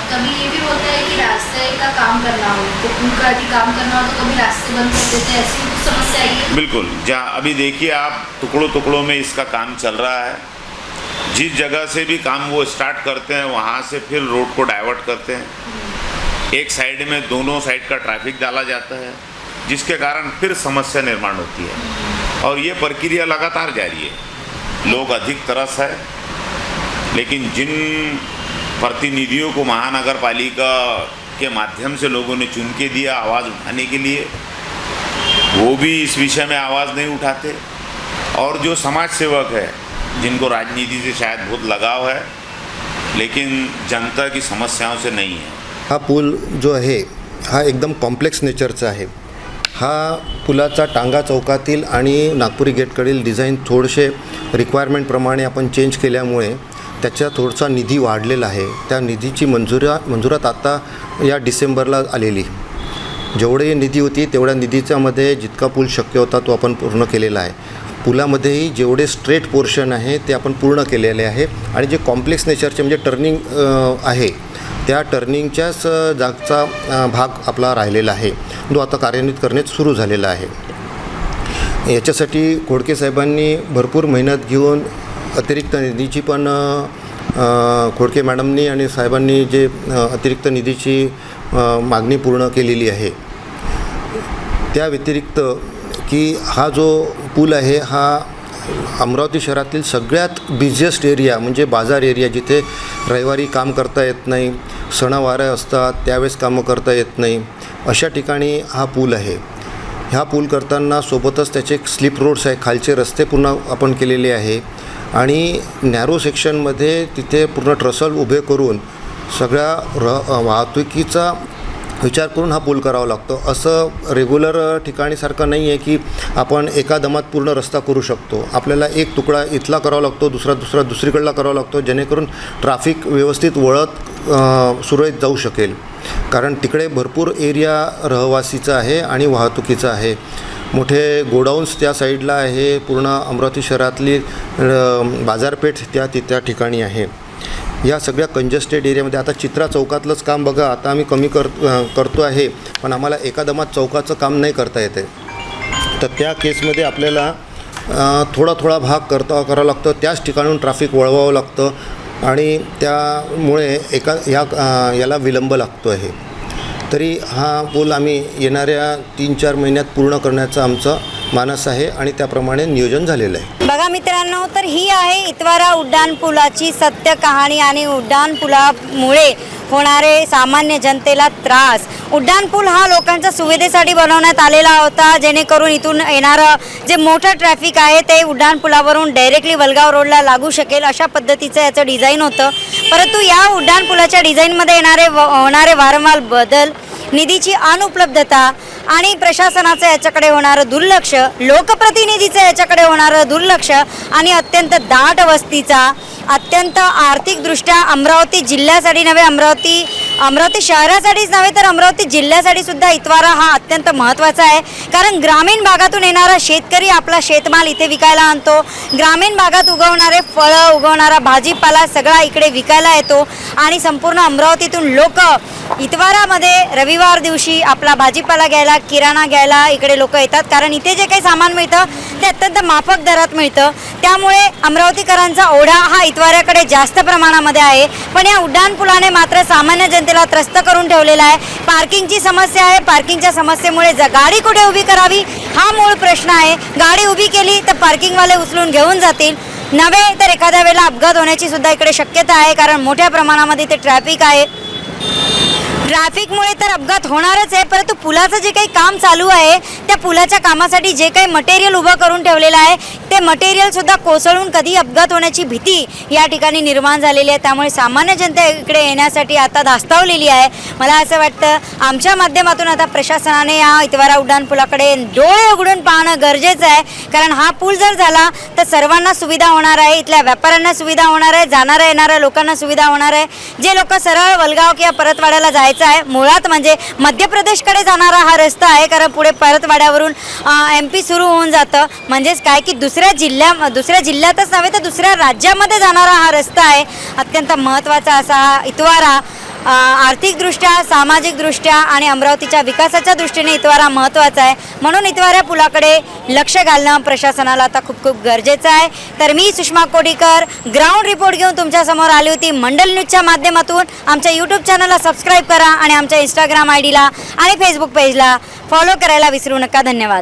कभी ये भी होता है कि रास्ते का काम करना हो तो पुल का यदि काम करना हो तो कभी रास्ते बंद कर देते हैं, ऐसी कुछ समस्या आई है? बिल्कुल. जहाँ अभी देखिए आप टुकड़ों में इसका काम चल रहा है. जिस जगह से भी काम वो स्टार्ट करते हैं वहाँ से फिर रोड को डाइवर्ट करते हैं. एक साइड में दोनों साइड का ट्रैफिक डाला जाता है, जिसके कारण फिर समस्या निर्माण होती है. और ये प्रक्रिया लगातार जारी है. लोग अधिक तरस है, लेकिन जिन प्रतिनिधियों को महानगर पालिका के माध्यम से लोगों ने चुन के दिया आवाज़ उठाने के लिए, वो भी इस विषय में आवाज़ नहीं उठाते. और जो समाज सेवक है जिनको राजनीति से शायद बहुत लगाव है लेकिन जनता की समस्याओं से नहीं है. हा पूल जो आहे हा एकदम कॉम्प्लेक्स नेचरचा आहे. हा पुलाचा टांगा चौकातील आणि नागपुरी गेटकडील डिझाईन थोडेसे रिक्वायरमेंटप्रमाणे आपण चेंज केल्यामुळे त्याचा थोडासा निधी वाढलेला आहे. त्या निधीची मंजुरात आता या डिसेंबरला आलेली. जेवढे निधी होती तेवढ्या निधीच्यामध्ये जितका पूल शक्य होता तो आपण पूर्ण केलेला आहे. पुलामध्येही जेवढे स्ट्रेट पोर्शन आहे ते आपण पूर्ण केलेले आहे. आणि जे कॉम्प्लेक्स नेचरचे म्हणजे टर्निंग आहे त्या टर्निंगच्याच जागचा भाग आपला राहिलेला आहे, जो आता कार्यान्वित करणे सुरू झालेला आहे. याच्यासाठी खोडके साहेबांनी भरपूर मेहनत घेऊन अतिरिक्त निधीची पण खोडके मॅडमनी आणि साहेबांनी जे अतिरिक्त निधीची मागणी पूर्ण केलेली आहे. त्या व्यतिरिक्त की हा जो पूल आहे हा अमरावती शहरातील सगळ्यात बिझिएस्ट एरिया म्हणजे बाजार एरिया, जिथे रविवारी काम करता येत नाही, सणवार असतात त्यावेळेस कामं करता येत नाही, अशा ठिकाणी हा पूल आहे. ह्या पूल करताना सोबतच त्याचे स्लिप रोड्स आहे, खालचे रस्ते पूर्ण आपण केलेले आहे. आणि नॅरो सेक्शनमध्ये तिथे पूर्ण ट्रसल उभे करून सगळ्या वाहतुकीचा विचार करून हा पूल करावा लागतो. असं रेग्युलर ठिकाणीसारखं नाही आहे की आपण एका दमात पूर्ण रस्ता करू शकतो. आपल्याला एक तुकडा इथला करावा लागतो, दुसरा दुसरीकडला करावा लागतो, जेणेकरून ट्रॅफिक व्यवस्थित वळत सुरळीत जाऊ शकेल. कारण तिकडे भरपूर एरिया रहिवासीचा आहे आणि वाहतुकीचा आहे. मोठे गोडाऊन्स त्या साईडला आहे. पूर्ण अमरावती शहरातली बाजारपेठ त्या ठिकाणी आहे. या सगळ्या कंजेस्टेड एरियामध्ये आता चित्रा चौकातलंच काम बघा, आता आम्ही कमी करतो आहे, पण आम्हाला एका दमात चौकाचं काम नाही करता येते. तर त्या केसमध्ये आपल्याला थोडा भाग करावं लागतं. त्याच ठिकाणून ट्रॅफिक वळवावं लागतं आणि त्यामुळे याला विलंब लागतो आहे. तरी हा पूल आम्ही येणाऱ्या 3-4 महिन्यात पूर्ण करण्याचं आमचं मानस आहे आणि त्याप्रमाणे नियोजन झालेलं आहे. बघा मित्रांनो, तर ही आहे इतवारा उड्डाणपुलाची सत्य कहाणी आणि उड्डाणपुलामुळे होणारे सामान्य जनतेला त्रास. उड्डाणपूल हा लोकांच्या सुविधेसाठी बनवण्यात आलेला होता, जेणेकरून इथून येणारं जे मोठं ट्रॅफिक आहे ते उड्डाणपुलावरून डायरेक्टली वलगाव रोडला लागू शकेल अशा पद्धतीचं याचं डिझाईन होतं. परंतु या उड्डाणपुलाच्या डिझाईनमध्ये होणारे वारंवार बदल, निधीची अनुपलब्धता आणि प्रशासनाचं याच्याकडे होणारं दुर्लक्ष, लोकप्रतिनिधीचं याच्याकडे होणारं दुर्लक्ष आणि अत्यंत दाट वस्तीचा, अत्यंत आर्थिकदृष्ट्या अमरावती जिल्ह्यासाठी नव्हे, अमरावती शहरासाठीच नव्हे तर अमरावती जिल्ह्यासाठी सुद्धा इतवारा हा अत्यंत महत्त्वाचा आहे. कारण ग्रामीण भागातून येणारा शेतकरी आपला शेतमाल इथे विकायला आणतो. ग्रामीण भागात उगवणारे फळं, उगवणारा भाजीपाला सगळा इकडे विकायला येतो आणि संपूर्ण अमरावतीतून लोक इतवारामध्ये रविवार दिवशी आपला भाजीपाला घ्यायला, किराणा घ्यायला इकडे लोक येतात. कारण इथे जे काही सामान मिळतं ते अत्यंत माफक दरात मिळतं. त्यामुळे अमरावतीकरांचा ओढा हा इतवाऱ्याकडे जास्त प्रमाणामध्ये आहे. पण या उड्डाणपुलाने मात्र सामान्य जनतेला त्रस्त करून ठेवलेला आहे. पार्किंगची समस्या आहे. पार्किंगच्या समस्येमुळे गाडी कुठे उभी करावी हा मूळ प्रश्न आहे. गाडी उभी केली तर पार्किंगवाले उचलून घेऊन जातील, नव्हे तर एखाद्या वेळेला अपघात होण्याची सुद्धा इकडे शक्यता आहे. कारण मोठ्या प्रमाणामध्ये इथे ट्रॅफिक आहे. ट्रॅफिकमुळे तर अपघात होणारच आहे. परंतु पुलाचं जे काही काम चालू आहे त्या पुलाच्या कामासाठी जे काही मटेरियल उभं करून ठेवलेलं आहे ते मटेरियलसुद्धा कोसळून कधी अपघात होण्याची भीती या ठिकाणी निर्माण झालेली आहे. त्यामुळे सामान्य जनता इकडे येण्यासाठी आता धास्तावलेली आहे. मला असं वाटतं आमच्या माध्यमातून आता प्रशासनाने या इतवारा उड्डाणपुलाकडे डोळे उघडून पाहणं गरजेचं आहे. कारण हा पूल जर झाला तर सर्वांना सुविधा होणार आहे. इथल्या व्यापाऱ्यांना सुविधा होणार आहे, जाणाऱ्या येणाऱ्या लोकांना सुविधा होणार आहे. जे लोक सरळ वलगाव किंवा परतवाड्याला जायचं आहे, मुळात म्हणजे मध्य प्रदेशकडे जाणारा हा रस्ता आहे. कारण पुढे परतवाड्यावरून MP सुरू होऊन जातं. म्हणजेच काय की दुसऱ्या जिल्ह्यातच नव्हे तर दुसऱ्या राज्यामध्ये जाणारा हा रस्ता आहे. अत्यंत महत्त्वाचा असा हा इतवारा आर्थिकदृष्ट्या, सामाजिकदृष्ट्या आणि अमरावतीच्या विकासाच्या दृष्टीने इतवारा महत्त्वाचा आहे. म्हणून इतवारा पुलाकडे लक्ष घालणं प्रशासनाला आता खूप खूप गरजेचं आहे. तर मी सुषमा कोडीकर ग्राउंड रिपोर्ट घेऊन तुमच्यासमोर आली होती मंडल न्यूजच्या माध्यमातून. आमच्या यूट्यूब चॅनलला सबस्क्राईब करा आणि आमच्या इंस्टाग्राम ID ला आणि फेसबुक पेजला फॉलो करायला विसरू नका. धन्यवाद.